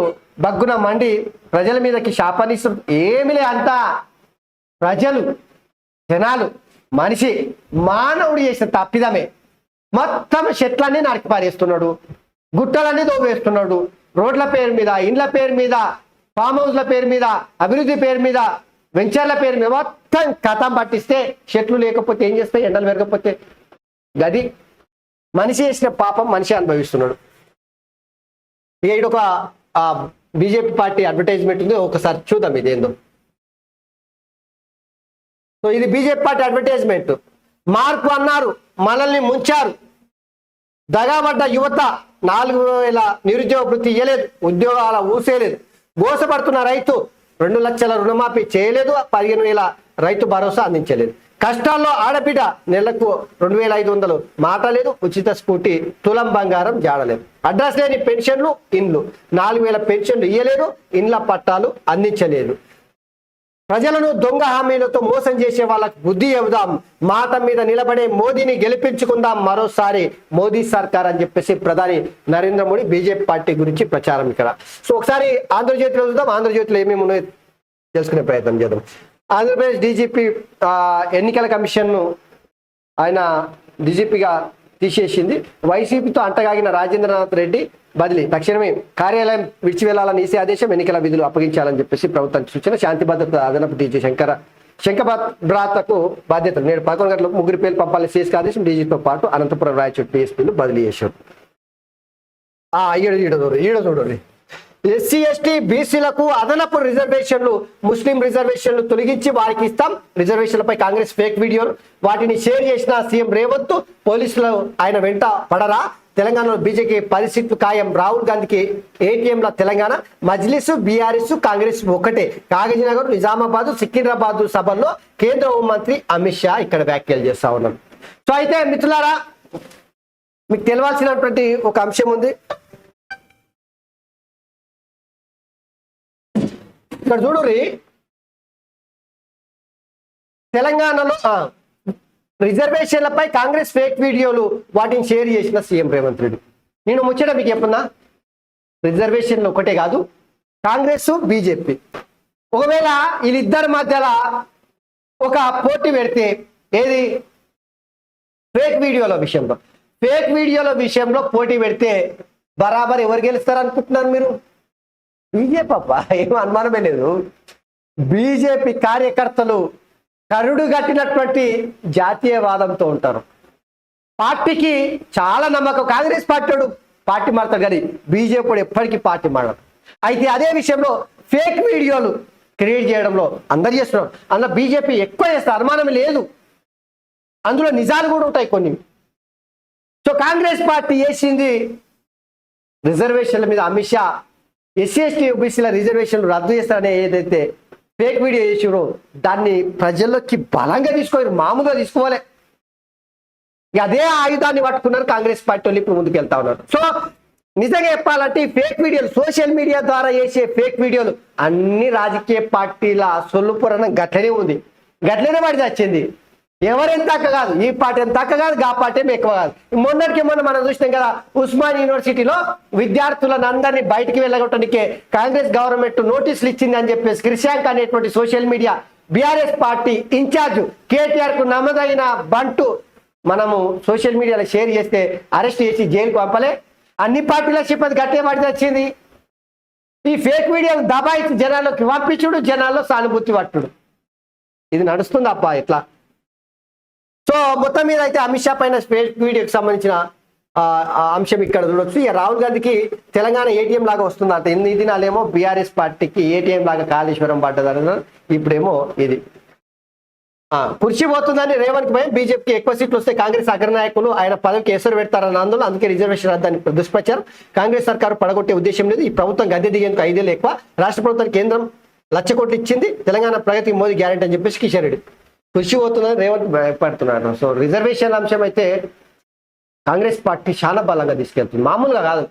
బగ్గున మండి ప్రజల మీదకి శాపాన్నిస్తారు? ఏమిలే, అంతా ప్రజలు, జనాలు, మనిషి, మానవుడు చేసిన తప్పిదమే. మొత్తం చెట్లన్నీ నరికి పారేస్తున్నాడు, గుట్టలన్నీ దోవేస్తున్నాడు, రోడ్ల పేరు మీద, ఇండ్ల పేరు మీద, ఫామ్ హౌస్ల పేరు మీద, అభివృద్ధి పేరు మీద, వెంచర్ల పేరు మీద మొత్తం కథం పట్టిస్తే చెట్లు లేకపోతే ఏం చేస్తాయి? ఎండలు పెరగకపోతే. గది మనిషి చేసిన పాపం మనిషి అనుభవిస్తున్నాడు. ఇక ఇదొక బీజేపీ పార్టీ అడ్వర్టైజ్మెంట్ ఉంది, ఒకసారి చూద్దాం ఇదేందో. సో ఇది బీజేపీ పార్టీ అడ్వర్టైజ్మెంట్. మార్పు అన్నారు, మనల్ని ముంచారు, దగాబడ్డ యువత 4000 నిరుద్యోగ వృత్తి ఇయ్యలేదు, ఉద్యోగాల ఊసేలేదు, మోసపడుతున్న రైతు 2 లక్షల రుణమాఫీ చేయలేదు, 15,000 రైతు భరోసా అందించలేదు, కష్టాల్లో ఆడబిడ్డ నెలకు 2,500 మాట లేదు, ఉచిత స్కూటీ, తులం బంగారం జాడలేదు, అడ్రస్ లేని పెన్షన్లు, ఇండ్లు 4,000 పెన్షన్లు ఇయ్యలేదు, ఇండ్ల పట్టాలు అందించలేదు. ప్రజలను దొంగ హామీలతో మోసం చేసే వాళ్ళకు బుద్ధి చెబుదాం, మాట మీద నిలబడే మోదీని గెలిపించుకుందాం మరోసారి మోదీ సర్కార్ అని చెప్పేసి ప్రధాని నరేంద్ర మోడీ బీజేపీ పార్టీ గురించి ప్రచారం ఇక్కడ. సో ఒకసారి ఆంధ్రజ్యోతిలో చూద్దాం, ఆంధ్రజ్యోతిలో ఏమేమి ఉన్నాయో తెలుసుకునే ప్రయత్నం చేద్దాం. ఆంధ్రప్రదేశ్ డీజీపీ ఎన్నికల కమిషన్ను ఆయన డీజీపీగా తీసేసింది. వైసీపీతో అంటగాగిన రాజేంద్రనాథ్ రెడ్డి బదిలీ, తక్షణమే కార్యాలయం విడిచి వెళ్లాలని ఈసీ ఆదేశం, ఎన్నికల విధులు అప్పగించాలని చెప్పేసి ప్రభుత్వం సూచన. శాంతి భద్రత అదనపు డీజీ శంకభ్రాతకు బాధ్యతలు, నేడు 11 గంటలకు 3 పేర్లు పంపాలని సీఎస్కి ఆదేశం. డీజీతో పాటు అనంతపురం రాయచోటి పీఎస్పీలు బదిలీ చేశారు. ఈడ చూడండి, ఎస్సీ ఎస్టీ బీసీలకు అదనపు రిజర్వేషన్లు, ముస్లిం రిజర్వేషన్లు తొలగించి వారికి ఇస్తాం. రిజర్వేషన్లపై కాంగ్రెస్ ఫేక్ వీడియోలు, వాటిని షేర్ చేసిన సీఎం రేవంత్, పోలీసులు ఆయన వెంట పడరా? తెలంగాణలో బీజేపీ 10 సీట్లు ఖాయం. రాహుల్ గాంధీకి ఏటీఎంల తెలంగాణ, మజ్లిస్ బీఆర్ఎస్ కాంగ్రెస్ ఒకటే. కాగజ్నగర్, నిజామాబాద్, సికింద్రాబాద్ సభల్లో కేంద్ర హోంమంత్రి అమిత్ షా ఇక్కడ వ్యాఖ్యలు చేస్తా ఉన్నారు. సో అయితే మిత్రులారా, మీకు తెలవాల్సినటువంటి ఒక అంశం ఉంది. ఇక్కడ చూడుర్రి, తెలంగాణలో రిజర్వేషన్లపై కాంగ్రెస్ ఫేక్ వీడియోలు, వాటిని షేర్ చేసిన సీఎం రేవంత్ రెడ్డి. నేను ముచ్చట మీకు చెప్పున్నా, రిజర్వేషన్లు ఒకటే కాదు, కాంగ్రెస్ బీజేపీ ఒకవేళ వీళ్ళిద్దరి మధ్యలో ఒక పోటీ పెడితే, ఏది ఫేక్ వీడియోల విషయంలో పోటీ పెడితే బరాబర్ ఎవరు గెలుస్తారు అనుకుంటున్నారు మీరు? బీజేపీ అప్ప, ఏం అనుమానమే లేదు. బీజేపీ కార్యకర్తలు కరుడు గట్టినటువంటి జాతీయవాదంతో ఉంటారు. పార్టీకి చాలా నమ్మకం. కాంగ్రెస్ పార్టీ మారుతారు కానీ బీజేపీ ఎప్పటికీ పార్టీ మారదు. అయితే అదే విషయంలో ఫేక్ వీడియోలు క్రియేట్ చేయడంలో అందరు చేస్తున్నారు. అందులో బీజేపీ ఎక్కువ చేస్తారు, అనుమానం లేదు. అందులో నిజాలు కూడా ఉంటాయి కొన్ని. సో కాంగ్రెస్ పార్టీ చేసింది రిజర్వేషన్ల మీద, అమిత్ షా ఎస్సీ ఎస్టీ ఓబీసీల రిజర్వేషన్లు రద్దు చేస్తారనే ఏదైతే ఫేక్ వీడియో చేసారో దాన్ని ప్రజల్లోకి బలంగా తీసుకోవాలి, మామూలుగా తీసుకోవాలి. అదే ఆయుధాన్ని పట్టుకున్నారు కాంగ్రెస్ పార్టీ వాళ్ళు, ఇప్పుడు ముందుకు వెళ్తా ఉన్నారు. సో నిజంగా చెప్పాలంటే ఈ ఫేక్ వీడియోలు, సోషల్ మీడియా ద్వారా చేసే ఫేక్ వీడియోలు అన్ని రాజకీయ పార్టీల సొల్లు పురాణం గట్లనే ఉంది, గట్లనే పడి వచ్చింది. ఎవరెంత తక్క కాదు, ఈ పార్టీ ఎంత తక్క కాదు, గా పార్టీ ఏమి ఎక్కువ కాదు. మొన్నటికి మొన్న మనం చూసినాం కదా, ఉస్మాన్ యూనివర్సిటీలో విద్యార్థులను అందరినీ బయటికి వెళ్ళగొట్టడానికి కాంగ్రెస్ గవర్నమెంట్ నోటీసులు ఇచ్చింది అని చెప్పేసి క్రిషాంక్ అనేటువంటి social media BRS party incharge KTR కు నమ్మదైన బంటు మనము సోషల్ మీడియాలో షేర్ చేస్తే అరెస్ట్ చేసి జైలుకు పంపలే. అన్ని పార్టీల చెప్పది గట్టే పడి వచ్చింది. ఈ ఫేక్ వీడియోలు దబాయించి జనాల్లోకి పంపించుడు, జనాల్లో సానుభూతి పట్టుడు, ఇది నడుస్తుంది అప్ప ఇట్లా. సో మొత్తం మీద అయితే అమిత్ షా పైన ఫేక్ వీడియోకి సంబంధించిన అంశం ఇక్కడ చూడొచ్చు. ఇక రాహుల్ గాంధీకి తెలంగాణ ఏటీఎం లాగా వస్తుందంట. ఎన్ని దినాలేమో బీఆర్ఎస్ పార్టీకి ఏటీఎం లాగా కాళేశ్వరం పడ్డదన్నారు, ఇప్పుడేమో ఇది కుర్చీ పోతుందని రేవంత్ భయం. బీజేపీకి ఎక్కువ సీట్లు వస్తే కాంగ్రెస్ అగ్రనాయకులు ఆయన పదవికి ఎసరు పెడతారన్న ఆందోళన, అందుకే రిజర్వేషన్ రద్దని దుష్ప్రచారం. కాంగ్రెస్ సర్కారు పడగొట్టే ఉద్దేశం లేదు. ఈ ప్రభుత్వం గద్దె దిగేందుకు 5 ఏళ్ళు ఎక్కువ. రాష్ట్ర ప్రభుత్వానికి కేంద్రం 1,00,000 కోట్లు ఇచ్చింది. తెలంగాణ ప్రగతికి మోదీ గ్యారెంటీ అని చెప్పేసి కిషన్ రెడ్డి కృషి పోతుందని రేవంత్ భయపడుతున్నారు. సో రిజర్వేషన్ అంశం అయితే కాంగ్రెస్ పార్టీ చాలా బలంగా తీసుకెళ్తుంది, మామూలుగా కాదు.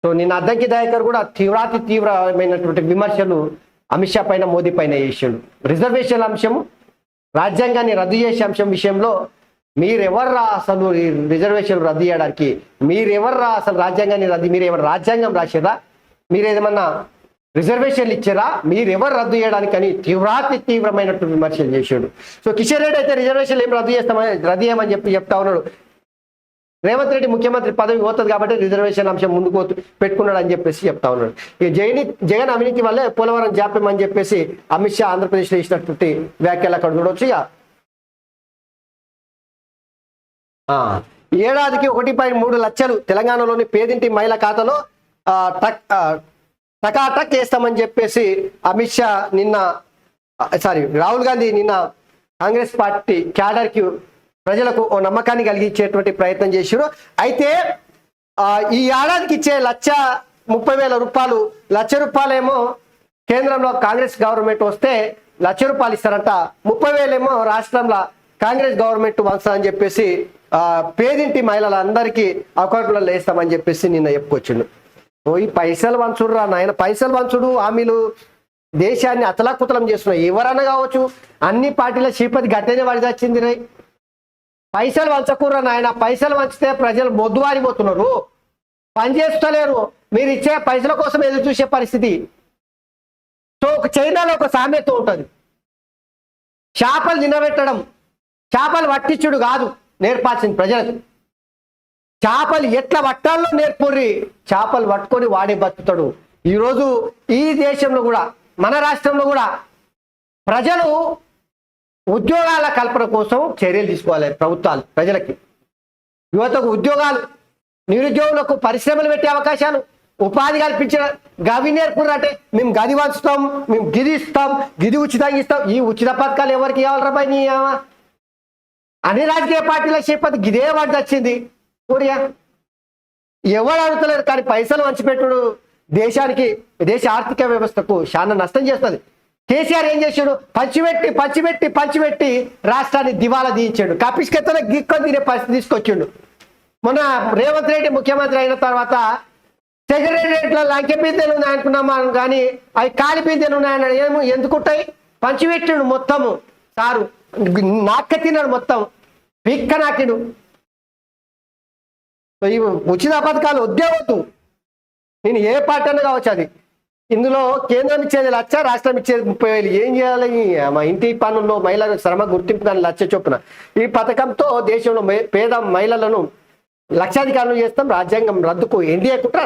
సో నిన్న అద్దంకి దయాకర్ కూడా తీవ్రమైనటువంటి విమర్శలు అమిత్ షా పైన, మోదీ పైన చేసాడు. రిజర్వేషన్ అంశము, రాజ్యాంగాన్ని రద్దు చేసే అంశం విషయంలో మీరెవర్రా అసలు ఈ రిజర్వేషన్ రద్దు చేయడానికి? మీరెవర్రా అసలు రాజ్యాంగాన్ని రద్దు? మీరేమన్నా రాజ్యాంగం రాశారా? మీరేమన్నా రిజర్వేషన్లు ఇచ్చారా? మీరెవరు రద్దు చేయడానికి అని తీవ్రమైనటువంటి విమర్శలు చేశాడు. సో కిషన్ రెడ్డి అయితే రిజర్వేషన్లు ఏం రద్దు చేయమని చెప్తా ఉన్నాడు. రేవంత్ రెడ్డి ముఖ్యమంత్రి పదవి పోతుంది కాబట్టి రిజర్వేషన్ అంశం ముందుకు పెట్టుకున్నాడు అని చెప్పేసి చెప్తా ఉన్నాడు. ఇక జగన్ అవినీతి వల్లే పోలవరం జాప్యం అని చెప్పేసి అమిత్ షా ఆంధ్రప్రదేశ్లో ఇచ్చినటువంటి వ్యాఖ్యలు అక్కడ చూడవచ్చు. ఇక ఏడాదికి 1.3 లక్షలు తెలంగాణలోని పేదింటి మహిళ ఖాతాలో టకాటక్ వేస్తామని చెప్పేసి అమిత్ షా రాహుల్ గాంధీ నిన్న కాంగ్రెస్ పార్టీ క్యాడర్కి, ప్రజలకు ఓ నమ్మకాన్ని కలిగించేటువంటి ప్రయత్నం చేశారు. అయితే ఈ ఏడాదికి ఇచ్చే 1,30,000 రూపాయలు, 1,00,000 రూపాయలేమో కేంద్రంలో కాంగ్రెస్ గవర్నమెంట్ వస్తే 1,00,000 రూపాయలు ఇస్తారంట, 30,000 ఏమో రాష్ట్రంలో కాంగ్రెస్ గవర్నమెంట్ వంచాలని చెప్పేసి పేదింటి మహిళలందరికీ అకౌంట్లలో వేస్తామని చెప్పేసి నిన్న చెప్పుకొచ్చిండు. ఈ పైసలు వంచుడురా నాయన, పైసలు వంచుడు, హామీలు దేశాన్ని అతలాకుతలం చేస్తున్నాయి. ఎవరన్నా కావచ్చు, అన్ని పార్టీల శ్రీపతి గట్టేనే వాడి వచ్చింది రే. పైసలు వంచకూర నాయన, పైసలు వంచితే ప్రజలు మొద్దువారిపోతున్నారు, పని చేస్తలేరు. మీరు ఇచ్చే పైసల కోసం ఎదురు చూసే పరిస్థితి. సో ఒక చైనాలో ఒక సామెత ఉంటుంది, చేపలు తినబెట్టడం, చేపలు పట్టించుడు కాదు నేర్పాల్సింది ప్రజలకు. చేపలు ఎట్లా పట్టాలో నేర్పుర్రి, చేపలు పట్టుకొని వాడే బతుకుతాడు. ఈరోజు ఈ దేశంలో కూడా, మన రాష్ట్రంలో కూడా ప్రజలు ఉద్యోగాల కల్పన కోసం చర్యలు తీసుకోవాలి ప్రభుత్వాలు. ప్రజలకి, యువతకు ఉద్యోగాలు, నిరుద్యోగులకు పరిశ్రమలు పెట్టే అవకాశాలు, ఉపాధి కల్పించిన గవి నేర్పుర్రంటే మేము గది వంచుతాం, మేము గిది ఇస్తాం, గిది ఉచితంగా ఇస్తాం. ఈ ఉచిత పథకాలు ఎవరికి ఇవ్వాలరా బాయ్? నీ అన్ని రాజకీయ పార్టీల చేపతి గిదే వాటి వచ్చింది సూర్య. ఎవరు అడుగుతలేరు, కానీ పైసలు వంచిపెట్టుడు దేశానికి, దేశ ఆర్థిక వ్యవస్థకు చాలా నష్టం చేస్తుంది. కేసీఆర్ ఏం చేశాడు? పంచిపెట్టి పంచిపెట్టి పంచిపెట్టి రాష్ట్రాన్ని దివాలా తీయించాడు. కపిష్కెత్తలో గిక్కొని తినే పరిస్థితి తీసుకొచ్చిండు. మొన్న రేవంత్ రెడ్డి ముఖ్యమంత్రి అయిన తర్వాత సెక్రటేరియట్లో లంకె బీద్దెలు ఉన్నాయి అనుకున్నామా, కానీ అవి కాలి బీద్దెలు ఉన్నాయన్నాడు. ఏమో ఎందుకుంటాయి? పంచిపెట్టిండు మొత్తము. సారు నాక్క తిన్నాడు మొత్తం, పిక్క నాకిడు. ఈ ఉచిత పథకాలు వద్దే వద్దు. నేను ఏ పార్టీ అన్నా కావచ్చు, అది ఇందులో కేంద్రం ఇచ్చేది 1,00,000, రాష్ట్రం ఇచ్చేది 30,000. ఏం చేయాలి? మా ఇంటి పనుల్లో మహిళల శ్రమ గుర్తింపు కానీ 1,00,000 చొప్పున. ఈ పథకంతో దేశంలో పేద మహిళలను లక్షాధికారులు చేస్తాం. రాజ్యాంగం రద్దుకు ఎన్డీఏ కుట్ర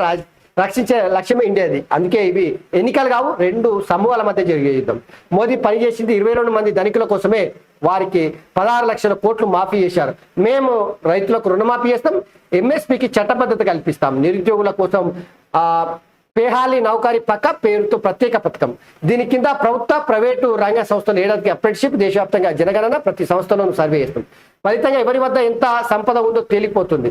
రక్షించే లక్ష్యమే ఇండియాది. అందుకే ఇవి ఎన్నికలు కావు, 2 సమూహాల మధ్య జరిగే యుద్ధం. మోదీ పనిచేసింది 22 మంది ధనికుల కోసమే. వారికి 16 లక్షల కోట్లు మాఫీ చేశారు. మేము రైతులకు రుణమాఫీ చేస్తాం, ఎంఎస్పీకి చట్టబద్ధత కల్పిస్తాం. నిరుద్యోగుల కోసం పేహాలి నౌకరీ పక్క పేరుతో ప్రత్యేక పథకం. దీని కింద ప్రభుత్వ ప్రైవేటు రంగ సంస్థలు ఏడాదికి అప్రెంటిషిప్, దేశవ్యాప్తంగా జనగణన, ప్రతి సంస్థలోనూ సర్వే చేస్తాం. ఫలితంగా ఎవరి వద్ద ఎంత సంపద ఉందో తేలిపోతుంది.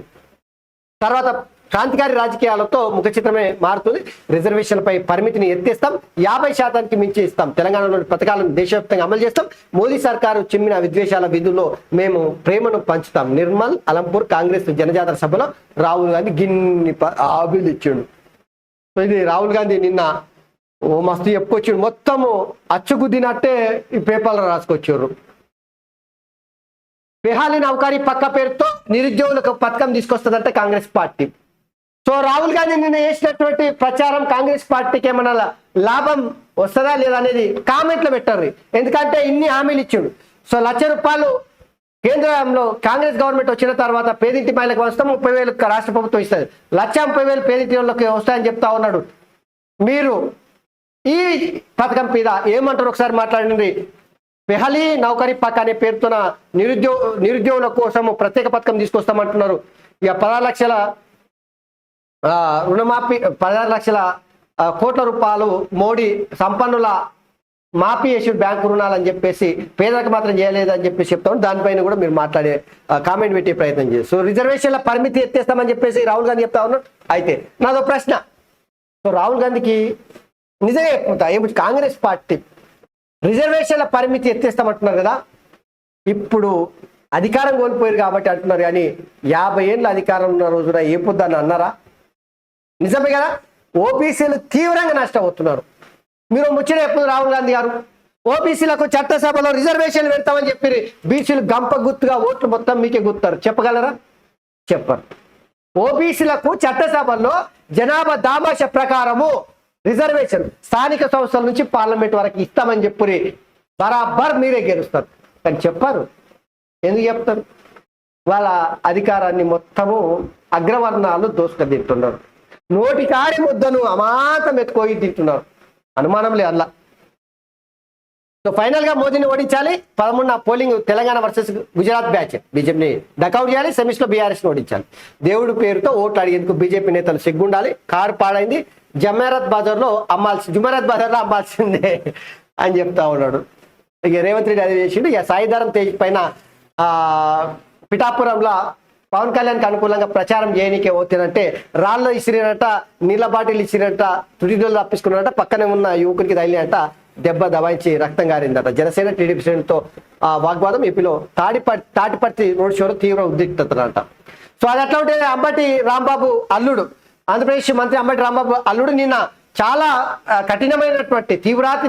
తర్వాత క్రాంతికారి రాజకీయాలతో ముఖ చిత్రమే మారుతుంది. రిజర్వేషన్లపై పరిమితిని ఎత్తేస్తాం, 50% మించి ఇస్తాం. తెలంగాణలోని పథకాలను దేశవ్యాప్తంగా అమలు చేస్తాం. మోదీ సర్కారు చిమ్మిన విద్వేషాల విధుల్లో మేము ప్రేమను పంచుతాం. నిర్మల్, అలంపూర్ కాంగ్రెస్ జనజాతర సభలో రాహుల్ గాంధీ గిన్ని హామీలు ఇచ్చిండు. ఇది రాహుల్ గాంధీ నిన్న ఓ మస్తు చెప్పుకొచ్చాడు. మొత్తము అచ్చుగుద్దినట్టే ఈ పేపర్లో రాసుకొచ్చారు. బెహాలీ నౌకరీ పక్క పేరుతో నిరుద్యోగులకు పథకం తీసుకొస్తుందంటే కాంగ్రెస్ పార్టీ. సో రాహుల్ గాంధీ నిన్న చేసినటువంటి ప్రచారం కాంగ్రెస్ పార్టీకి ఏమన్నా లాభం వస్తుందా లేదా అనేది కామెంట్లో పెట్టారు. ఎందుకంటే ఇన్ని హామీలు ఇచ్చాడు. సో ₹1,00,000 కేంద్రంలో కాంగ్రెస్ గవర్నమెంట్ వచ్చిన తర్వాత పేదింటి మహిళలకు వస్తాం, 30,000 రాష్ట్ర ప్రభుత్వం ఇస్తుంది, 1,30,000 పేదింటి వాళ్ళకి వస్తాయని చెప్తా ఉన్నాడు. మీరు ఈ పథకం మీద ఏమంటారు ఒకసారి మాట్లాడండి. పెహలీ నౌకరీ పక్క అనే పేరుతోన నిరుద్యోగుల కోసం ప్రత్యేక పథకం తీసుకొస్తామంటున్నారు. ఇక 16 లక్షల రుణమాఫీ, 16 లక్షల కోట్ల రూపాయలు మోడీ సంపన్నుల మాఫీ చేసి బ్యాంకు రుణాలు అని చెప్పేసి పేదలకు మాత్రం చేయలేదు అని చెప్పేసి చెప్తాను. దానిపైన కూడా మీరు మాట్లాడే కామెంట్ పెట్టే ప్రయత్నం చేసి, సో రిజర్వేషన్ల పరిమితి ఎత్తేస్తామని చెప్పేసి రాహుల్ గాంధీ చెప్తా ఉన్నాడు. అయితే నాదో ప్రశ్న, సో రాహుల్ గాంధీకి నిజంగా చెప్పుకుంటా, కాంగ్రెస్ పార్టీ రిజర్వేషన్ల పరిమితి ఎత్తేస్తామంటున్నారు కదా, ఇప్పుడు అధికారం కోల్పోయారు కాబట్టి అంటున్నారు, కానీ 50 ఏళ్ళ అధికారం ఉన్న రోజున ఏ పొద్దున్న అన్నారా? నిజమే కదా. ఓబీసీలు తీవ్రంగా నష్టపోతున్నారు. మీరు ముచ్చట ఎప్పుడు రాహుల్ గాంధీ గారు ఓబీసీలకు చట్టసభలో రిజర్వేషన్లు పెడతామని చెప్పి బీసీలు గంప గుర్తుగా ఓట్లు మొత్తం మీకే గుర్తారు. చెప్పగలరా? చెప్పరు. ఓబీసీలకు చట్టసభల్లో జనాభా దామాష ప్రకారము రిజర్వేషన్ స్థానిక సంస్థల నుంచి పార్లమెంట్ వరకు ఇస్తామని చెప్పి బరాబర్ మీరే గెలుస్తారు, కానీ చెప్పారు. ఎందుకు చెప్తారు? వాళ్ళ అధికారాన్ని మొత్తము అగ్రవర్ణాలు దోసుక తింటున్నారు. నోటి కాడి ముద్దను అమాంతం ఎత్తుకోయి తింటున్నారు. అనుమానం లేదు అలా. సో ఫైనల్ గా మోదీని ఓడించాలి. 13 polling Telangana versus Gujarat batch బీజేపీని డకౌట్ చేయాలి. సెమీస్ లో బీఆర్ఎస్ ని ఓడించాలి. దేవుడి పేరుతో ఓట్లు అడిగేందుకు బీజేపీ నేతలు సిగ్గుండాలి. కారు పాడైంది, జుమెరాత్ బజార్ లో అమ్మాల్సిందే అని చెప్తా ఉన్నాడు. ఇక రేవంత్ రెడ్డి అది చేసిండు. ఇక సాయిధరం తేజ్ పైన పిఠాపురంలో పవన్ కళ్యాణ్కి అనుకూలంగా ప్రచారం చేయనీకే పోతేనంటే రాళ్ళు ఇసిరినట్ట, నీళ్ళ బాటిల్ ఇసిరినట్ట, తుడిదోళ్ళు తప్పించుకున్నట్ట, పక్కనే ఉన్న యువకునికి తగిలినట్ట దెబ్బ దబాయించి రక్తం గారిందట. జనసేన టీడీపీ శ్రేణులతో వాగ్వాదం. ఏపీలో తాటిపర్తి రోడ్ షోలో తీవ్ర ఉద్రిక్తత. సో అది అట్లా ఉంటే అంబటి రాంబాబు అల్లుడు, ఆంధ్రప్రదేశ్ మంత్రి అంబటి రాంబాబు అల్లుడు నిన్న చాలా కఠినమైనటువంటి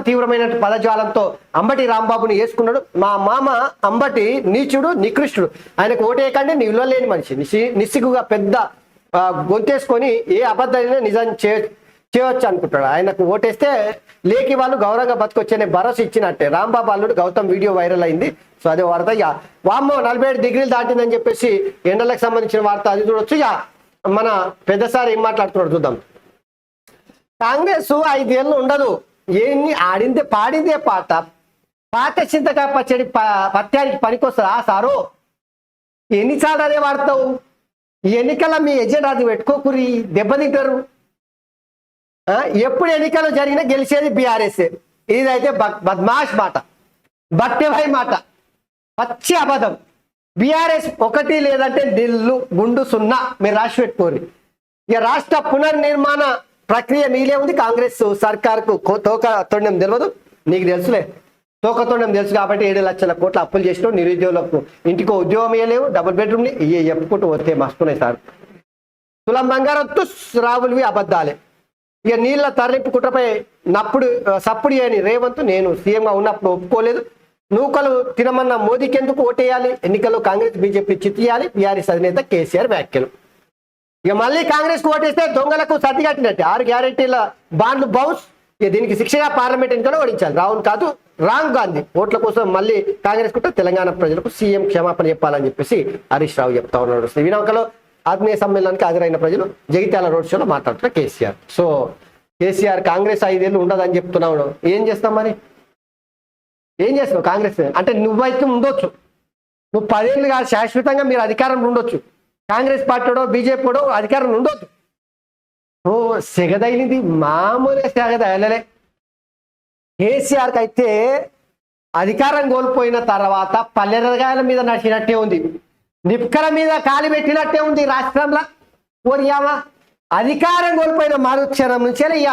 తీవ్రమైన పదజాలంతో అంబటి రాంబాబుని వేసుకున్నాడు. మా మామ అంబటి నీచుడు నికృష్టుడు, ఆయనకు ఓటేయకండి నిలవలేని మనిషి, నిస్సిగ్గుగా పెద్ద గొంతేసుకొని ఏ అబద్ధాన్ని నిజం చేయవచ్చు అనుకుంటాడు. ఆయనకు ఓటేస్తే లేకి వాళ్ళు గౌరవంగా బతుకొచ్చే భరోసా ఇచ్చినట్టే. రాంబాబు అల్లుడు గౌతమ్ వీడియో వైరల్ అయింది. సో అదే వార్త. ఇక వామ్మో 47 డిగ్రీలు దాటిందని చెప్పేసి ఎండలకు సంబంధించిన వార్త అది చూడొచ్చు. ఇక మన పెద్దసారి ఏం మాట్లాడుతున్నాడు చూద్దాం. కాంగ్రెస్ 5 ఏళ్ళు ఉండదు, ఏన్ని ఆడిందే పాడిందే పాట, పాత చింతకాయ పచ్చడి పత్యానికి పనికొస్తుందా సారు? ఎన్నిసార్లు అదే వాడతావు? ఈ ఎన్నికల మీ ఎజెండా అది పెట్టుకోకురి, దెబ్బతింటారు. ఎప్పుడు ఎన్నికలు జరిగినా గెలిచేది బీఆర్ఎస్. ఇదైతే బద్మాష్ మాట, బట్టెభాయ్ మాట, పచ్చి అబద్ధం. బీఆర్ఎస్ 1 లేదంటే దిల్లు గుండు 0 మీరు రాసి పెట్టుకోరు. ఇక రాష్ట్ర పునర్నిర్మాణ ప్రక్రియ మీలే ఉంది. కాంగ్రెస్ సర్కార్కు తోక తొండం తెలియదు, నీకు తెలుసులే. తోక తొండం తెలుసు కాబట్టి 7 లక్షల కోట్ల అప్పులు చేసినావు. నిరుద్యోగులకు ఇంటికో ఉద్యోగం ఇవ్వలేవు, డబుల్ బెడ్రూమ్ని ఇవి చెప్పుకుంటూ వస్తే మస్తున్నాయి సార్. తులం బంగారంతో రావులవి అబద్ధాలే. ఇక నీళ్ళ తరలింపు కుట్రపై సప్పుడు అని రేవంత్ నేను సీఎంగా ఉన్నప్పుడు ఒప్పుకోలేదు. నూకలు తినమన్న మోదీకి ఎందుకు ఓటేయాలి? ఎన్నికల్లో కాంగ్రెస్ బీజేపీ చిత్తియాలి. బీఆర్ఎస్ అధినేత కేసీఆర్ వ్యాఖ్యలు. ఇక మళ్ళీ కాంగ్రెస్ కు ఓటేస్తే దొంగలకు సర్ది కట్టినట్టే. 6 గ్యారెంటీల బాండ్లు బౌన్స్. ఇక దీనికి శిక్షగా పార్లమెంట్ ఎన్నికల్లో ఓడించాలి. రాహుల్ కాదు రామ్ గాంధీ ఓట్ల కోసం మళ్ళీ కాంగ్రెస్ కు తెలంగాణ ప్రజలకు సీఎం క్షమాపణ చెప్పాలని చెప్పేసి హరీష్ రావు చెప్తా ఉన్నాడు. వినాకలో ఆత్మీయ సమ్మేళనానికి హాజరైన ప్రజలు జగిత్యాల రోడ్ షోలో మాట్లాడుతున్న కేసీఆర్. సో కేసీఆర్ కాంగ్రెస్ 5 ఏళ్ళు ఉండదని చెప్తున్నావు. ఏం చేస్తాం మరి? ఏం చేస్తావు? కాంగ్రెస్ అంటే నువ్వైతే ఉండొచ్చు, నువ్వు 10 ఏళ్ళు కాదు, శాశ్వతంగా మీరు అధికారంలో ఉండొచ్చు. కాంగ్రెస్ పార్టీడో బీజేపీడో అధికారంలో ఉండొచ్చు. ఓ సెగదైనది మామూలుగా సెగదలలే. కేసీఆర్కి అయితే అధికారం కోల్పోయిన తర్వాత పల్లెరగాయల మీద నడిచినట్టే ఉంది, నిప్కల మీద కాలి పెట్టినట్టే ఉంది రాష్ట్రంలో. ఓరియామా అధికారం కోల్పోయిన మరుక్షణం నుంచి ఇక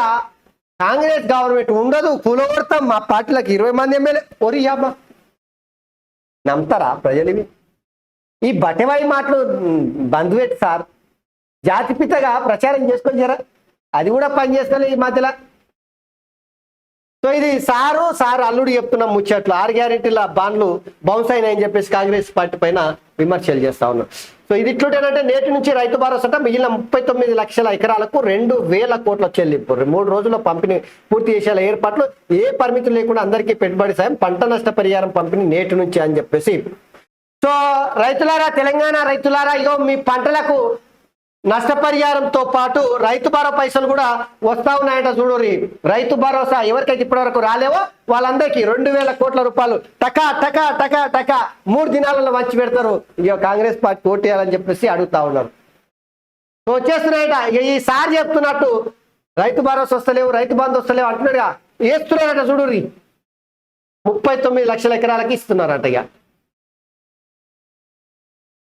కాంగ్రెస్ గవర్నమెంట్ ఉండదు, కూలగొడతాం, మా పార్టీలకు 20 మంది ఎమ్మెల్యే. ఓరియామా నమ్ముతారా ప్రజలు? ఇవి ఈ బట్టెవాయి మాటలు బంధువేట్ సార్. జాతిపితగా ప్రచారం చేసుకొని జరా, అది కూడా పనిచేస్తలే ఈ మధ్యలో. సో ఇది సారు అల్లుడు చెప్తున్న ముచ్చట్లు. 6 గ్యారెంటీల బాండ్లు బౌన్స్ అయినాయని చెప్పేసి కాంగ్రెస్ పార్టీ పైన విమర్శలు చేస్తా ఉన్నారు. సో ఇది ఇట్లుంటేనంటే నేటి నుంచి రైతు భరోసా మిగిలిన 39 లక్షల ఎకరాలకు 2,000 కోట్ల చెల్లింపు. 3 రోజుల్లో పంపిణీ పూర్తి చేసేలా ఏర్పాట్లు, ఏ పరిమితులు లేకుండా అందరికీ పెట్టుబడి సాయం, పంట నష్ట పరిహారం పంపిణీ నేటి నుంచి అని చెప్పేసి. సో రైతులారా, తెలంగాణ రైతులారా, ఇగో మీ పంటలకు నష్టపరిహారంతో పాటు రైతు భరోసా పైసలు కూడా వస్తా ఉన్నాయంట. చూడురి, రైతు భరోసా ఎవరికైతే ఇప్పటివరకు రాలేవో వాళ్ళందరికీ 2,000 కోట్ల రూపాయలు టకా టకా టకా టకా 3 దినాలలో వంచి పెడతారు. ఇక కాంగ్రెస్ పార్టీ ఓటేయాలని చెప్పేసి అడుగుతా ఉన్నారు. వచ్చేస్తున్నాయట. ఇక ఈసారి చెప్తున్నట్టు రైతు భరోసా వస్తలేవు, రైతు బంధు వస్తలేవు అంటున్నాడుగా, వేస్తున్నారట. చూడురి, 39 లక్షల ఎకరాలకి ఇస్తున్నారట.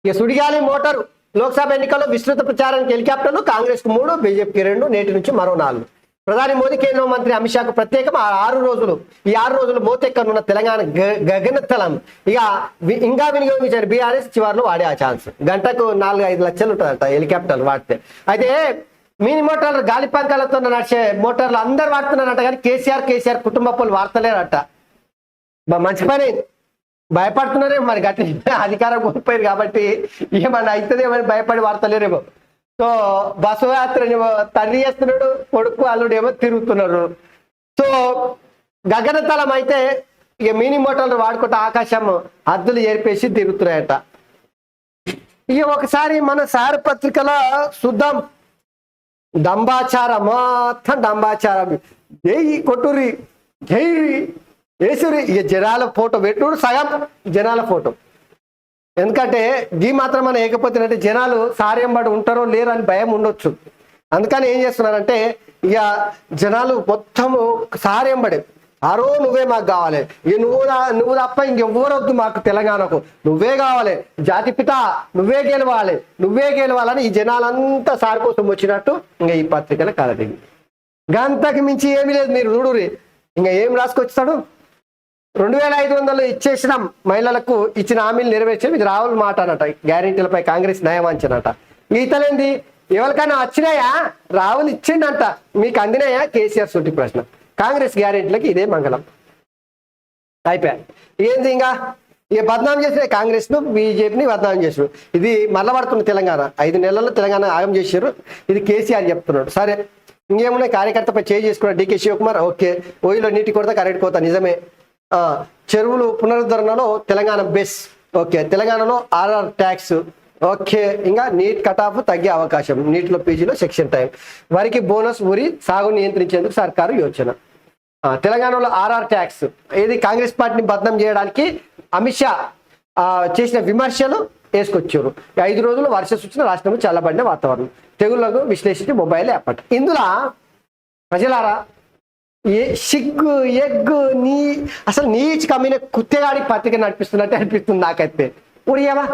ఇక సుడిగాలి మోటారు లోక్సభ ఎన్నికల్లో విస్తృత ప్రచారానికి హెలికాప్టర్లు, కాంగ్రెస్ కు 3, బీజేపీకి 2, నేటి నుంచి మరో 4. ప్రధాని మోదీ కేంద్ర మంత్రి అమిత్ షాకు ప్రత్యేకం 6 రోజులు. ఈ 6 రోజులు మోతెక్కనున్న తెలంగాణ గగనతలం. ఇక ఇంకా వినియోగించారు బీఆర్ఎస్ చివరిలో వాడే ఆ ఛాన్స్. గంటకు 4-5 లక్షలు ఉంటుందట హెలికాప్టర్లు వాడితే. అయితే మినీ మోటార్లు గాలి పంకాలతో నడిచే మోటార్లు అందరు వాడుతున్నారట, కానీ కేసీఆర్ కుటుంబ పనులు వాడతలేరట. మంచి పని, భయపడుతున్నారేమో మరి. గట్టి అధికారం కోల్పోయారు కాబట్టి ఏమన్నా అవుతుందేమని భయపడి వాడతలేరేమో. సో బస్సు యాత్రని తండ్రి చేస్తున్నాడు, కొడుకు అల్లుడు ఏమో తిరుగుతున్నారు. సో గగనతలం అయితే ఇక మినీ మోటార్లు వాడుకుంటే ఆకాశం హద్దులు చేర్పేసి తిరుగుతున్నాయట. ఇక ఒకసారి మన సార్ పత్రికలో చూద్దాం. దంబాచారం, మొత్తం దంబాచారం. జై కొట్టురి, జై వేసురి. ఇక జనాల ఫోటో పెట్టుడు, సగం జనాల ఫోటో. ఎందుకంటే గీ మాత్రం మనం ఏకపోతేనంటే జనాలు సార్యంబడి ఉంటారో లేరో అని భయం ఉండొచ్చు. అందుకని ఏం చేస్తున్నారంటే ఇక జనాలు మొత్తము సార్యంబడే, ఆరో నువ్వే మాకు కావాలి, ఇక నువ్వు తప్ప ఇంకెవ్వరొద్దు మాకు తెలంగాణకు, నువ్వే కావాలి, జాతిపిత నువ్వే గెలవాలని ఈ జనాలంతా సార్ కోసం వచ్చినట్టు ఇంకా ఈ పత్రికల కలదింది. గంతకు మించి ఏమీ లేదు. మీరు చూడురి, ఇంకా ఏం రాసుకొచ్చాడు. 2,500 ఇచ్చేసినాం, మహిళలకు ఇచ్చిన హామీలు నెరవేర్చాం. ఇది రాహుల్ మాట అనట. గ్యారెంటీలపై కాంగ్రెస్ న్యాయవాంచనట. ఈతలేంది ఎవరికైనా వచ్చినాయా? రాహుల్ ఇచ్చిండంట, మీకు అందినాయా? కేసీఆర్ సూటి ప్రశ్న. కాంగ్రెస్ గ్యారెంటీలకి ఇదే మంగళం. అయిపోయా. ఏంది ఇంకా ఇక బద్నాం చేసిన కాంగ్రెస్ ను, బీజేపీని బద్నాం చేసారు. ఇది మళ్ళా పడుతున్న తెలంగాణ. 5 నెలల్లో తెలంగాణ ఆగం చేశారు. ఇది కేసీఆర్ చెప్తున్నాడు. సరే, ఇంకేమున్నాయి? కార్యకర్తపై చేసుకున్నాడు డీకే శివకుమార్. ఓకే, ఓయిలో నీటి కొరత, కరెంట్ కోత నిజమే. చెరువులు పునరుద్ధరణలో తెలంగాణ బెస్. ఓకే, తెలంగాణలో ఆర్ఆర్ ట్యాక్స్. ఓకే, ఇంకా నీట్ కట్ ఆఫ్ తగ్గే అవకాశం, నీటిలో పీజీలో సెక్షన్ టైం, వరికి బోనస్, ఉరి సాగు నియంత్రించేందుకు సర్కారు యోచన. తెలంగాణలో ఆర్ఆర్ ట్యాక్స్ ఏది కాంగ్రెస్ పార్టీని బద్నాం చేయడానికి అమిత్ షా చేసిన విమర్శలు వేసుకొచ్చారు. 5 రోజులు వర్ష సూచన, రాష్ట్రంలో చల్లబడిన వాతావరణం, తెగుళ్లకు విశ్లేషించి మొబైల్ యాప్. ఇందులో ప్రజలారా ఏ సిగ్గు ఎగ్గు నీ అసలు నీచి కమ్మిన కుత్తెగాడి పత్రిక నడిపిస్తున్నట్టే అనిపిస్తుంది నాకైతే. ఉడియమా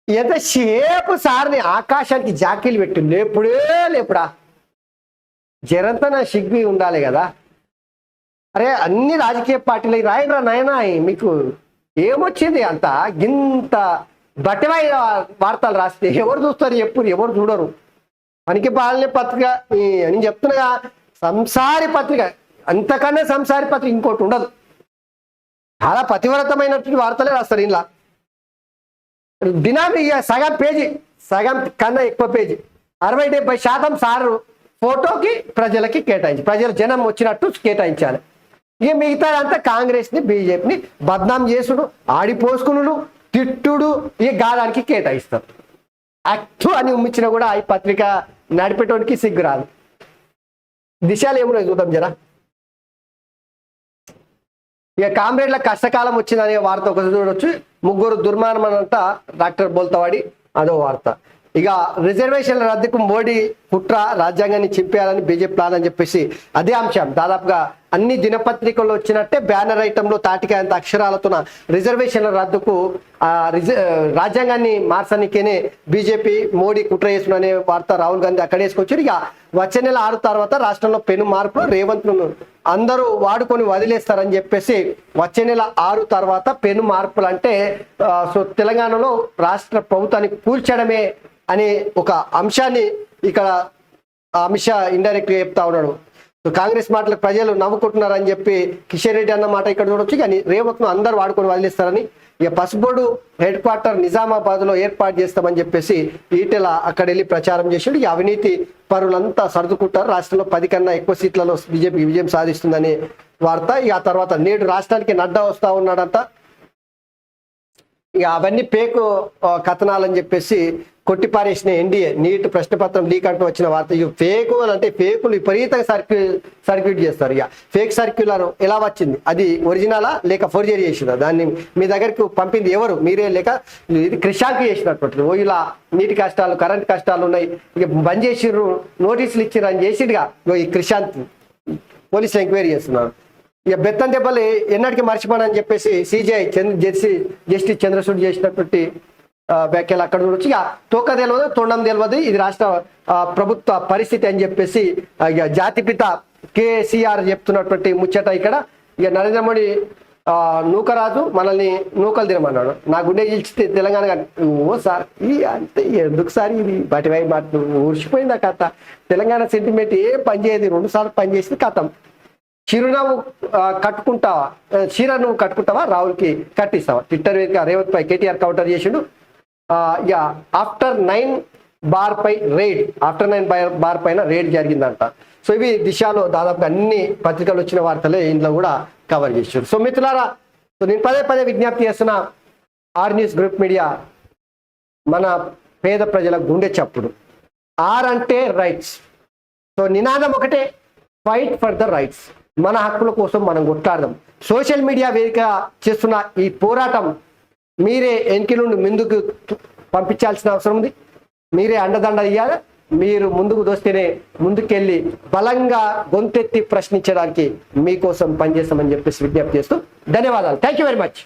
ఎంతసేపు సార్ని ఆకాశానికి జాకీలు పెట్టు లేపుడా జరంతా నా సిగ్గు ఉండాలి కదా. అరే అన్ని రాజకీయ పార్టీలు రాయరా నాయనా, మీకు ఏమొచ్చింది అంత గింత బట్టవై వార్తలు రాస్తే ఎవరు చూస్తారు? ఎప్పుడు ఎవరు చూడరు. పనికి పాలనే పత్రిక నేను చెప్తున్నా, సంసారి పత్రిక, అంతకన్నా సంసారి పత్రిక ఇంకోటి ఉండదు. చాలా పతివ్రతమైనటువంటి వార్తలే రాస్తారు ఇలా. దినాన్ని సగం పేజీ, సగం కన్నా ఎక్కువ పేజీ, 60-70% సారు ఫోటోకి ప్రజలకి కేటాయించి, ప్రజల జనం వచ్చినట్టు కేటాయించాలి. ఇక మిగతా అంతా కాంగ్రెస్ ని బీజేపీని బద్నాం చేసుడు, ఆడిపోసుకునుడు, తిట్టుడు, ఇక గాదానికి కేటాయిస్తారు. అచ్చు అని ఉమ్మించినా కూడా ఈ పత్రిక నడిపేటోనికి సిగ్గు రాదు. దిశలు ఏమున్నాయి చూద్దాం జరా. ఇక కామ్రేడ్ల కష్టకాలం వచ్చిందనే వార్త ఒకటి చూడొచ్చు. 3 దుర్మార్మనంట డాక్టర్ బోల్తవాడి, అదో వార్త. ఇక రిజర్వేషన్ల రద్దుకు మోడీ కుట్ర, రాజ్యాంగాన్ని చింపేయాలని బీజేపీ ప్లాన్ అని చెప్పేసి అదే అంశం దాదాపుగా అన్ని దినపత్రికల్లో వచ్చినట్టే బ్యానర్ ఐటంలో తాటికాయంత అక్షరాలతో రిజర్వేషన్ల రద్దుకు రాజ్యాంగాన్ని మార్చడానికేనే బీజేపీ మోడీ కుట్ర చేస్తున్న వార్త రాహుల్ గాంధీ అక్కడ వేసుకొచ్చారు. ఇక వచ్చే నెల 6 తర్వాత రాష్ట్రంలో పెను మార్పులు, రేవంత్ ను అందరూ వాడుకొని వదిలేస్తారని చెప్పేసి వచ్చే నెల 6 తర్వాత పెను మార్పులు అంటే సో తెలంగాణలో రాష్ట్ర ప్రభుత్వాన్ని కూల్చడమే అనే ఒక అంశాన్ని ఇక్కడ అమిత్ షా ఇండైరెక్ట్ గా చెప్తా ఉన్నాడు. కాంగ్రెస్ మాటలకు ప్రజలు నవ్వుకుంటున్నారని చెప్పి కిషన్ రెడ్డి అన్న మాట ఇక్కడ చూడొచ్చు. కానీ రేవంత్ ను అందరు వాడుకొని వదిలేస్తారని, ఇక పసుబోర్డు హెడ్ క్వార్టర్ నిజామాబాద్ లో ఏర్పాటు చేస్తామని చెప్పేసి ఈటెల అక్కడ వెళ్ళి ప్రచారం చేసాడు. ఈ అవినీతి పరులంతా సర్దుకుంటారు, రాష్ట్రంలో 10 కన్నా ఎక్కువ సీట్లలో బీజేపీ విజయం సాధిస్తుందనే వార్త. ఇక ఆ తర్వాత నేడు రాష్ట్రానికి నడ్డా వస్తా ఉన్నాడంట. ఇక అవన్నీ పేకు కథనాలని చెప్పేసి కొట్టిపారేసిన ఎన్డీఏ నీట్ ప్రశ్నపత్రం లీక్ అంటూ వచ్చిన వార్త. ఇక ఫేకు అని అంటే ఫేకులు విపరీతంగా సర్క్యూట్ చేస్తారు. ఇక ఫేక్ సర్క్యులర్ ఎలా వచ్చింది? అది ఒరిజినలా లేక ఫోర్జరీ చేసినా? దాన్ని మీ దగ్గరికి పంపింది ఎవరు? మీరే లేక ఇది క్రిషాంక్ చేసినటువంటి? ఓ ఇలా నీటి కష్టాలు, కరెంట్ కష్టాలు ఉన్నాయి, ఇక బంద్ చేసిర్రు, నోటీసులు ఇచ్చిర్రు అని చేసిడుగా ఈ క్రిషాంత్. పోలీసులు ఎంక్వైరీ చేస్తున్నారు. ఇక బెత్తం దెబ్బలు ఎన్నటికీ మర్చిపోనని చెప్పేసి సిజేఐ జస్టిస్ చంద్రచూడ్ చేసినటువంటి వ్యాఖ్యలు అక్కడ చూడొచ్చు. ఇక తోక తెలియదు, తొండం తెలియదు, ఇది రాష్ట్ర ప్రభుత్వ పరిస్థితి అని చెప్పేసి ఇక జాతిపిత కేసీఆర్ చెప్తున్నటువంటి ముచ్చట ఇక్కడ. ఇక నరేంద్ర మోడీ నూకరాజు మనల్ని నూకలు తినమన్నాడు. నా గుండె గెలిచితే తెలంగాణ ఓ సార్ ఈ అంతే ఎందుకు సార్ ఇది బటివై మాట ఊర్చిపోయింది ఆ కథ. తెలంగాణ సెంటిమెంట్ ఏం పనిచేయదు, 2 సార్లు పనిచేసింది కథం. చిరునవ్వు కట్టుకుంటావా, చీర నువ్వు కట్టుకుంటావా, రాహుల్కి కట్టిస్తావా? ట్విట్టర్ వేదిక రేవంత్ పై కేటీఆర్ కౌంటర్ చేసిండు. ఇక ఆఫ్టర్ 9 బార్ పై రైడ్, ఆఫ్టర్ 9 బార్ పైన రైడ్ జరిగిందంట. సో ఇవి దిశలో దాదాపుగా అన్ని పత్రికలు వచ్చిన వార్తలే ఇంట్లో కూడా కవర్ చేశారు. సో మిత్రులారా, సో నేను పదే విజ్ఞప్తి చేస్తున్న ఆర్ న్యూస్ గ్రూప్ మీడియా మన పేద ప్రజల గుండె చప్పుడు. ఆర్ అంటే రైట్స్. సో నినాదం ఒకటే, ఫైట్ ఫర్ ద రైట్స్. మన హక్కుల కోసం మనం కొట్లాడదాం. సోషల్ మీడియా వేదిక చేస్తున్న ఈ పోరాటం మీరే వెనక నుండి ముందుకు పంపించాల్సిన అవసరం ఉంది. మీరే అండదండ ఇవ్వాలి. మీరు ముందుకు దోస్తేనే ముందుకెళ్ళి బలంగా గొంతెత్తి ప్రశ్నించడానికి మీకోసం పనిచేస్తామని చెప్పేసి విజ్ఞప్తి చేస్తూ ధన్యవాదాలు. Thank you very much.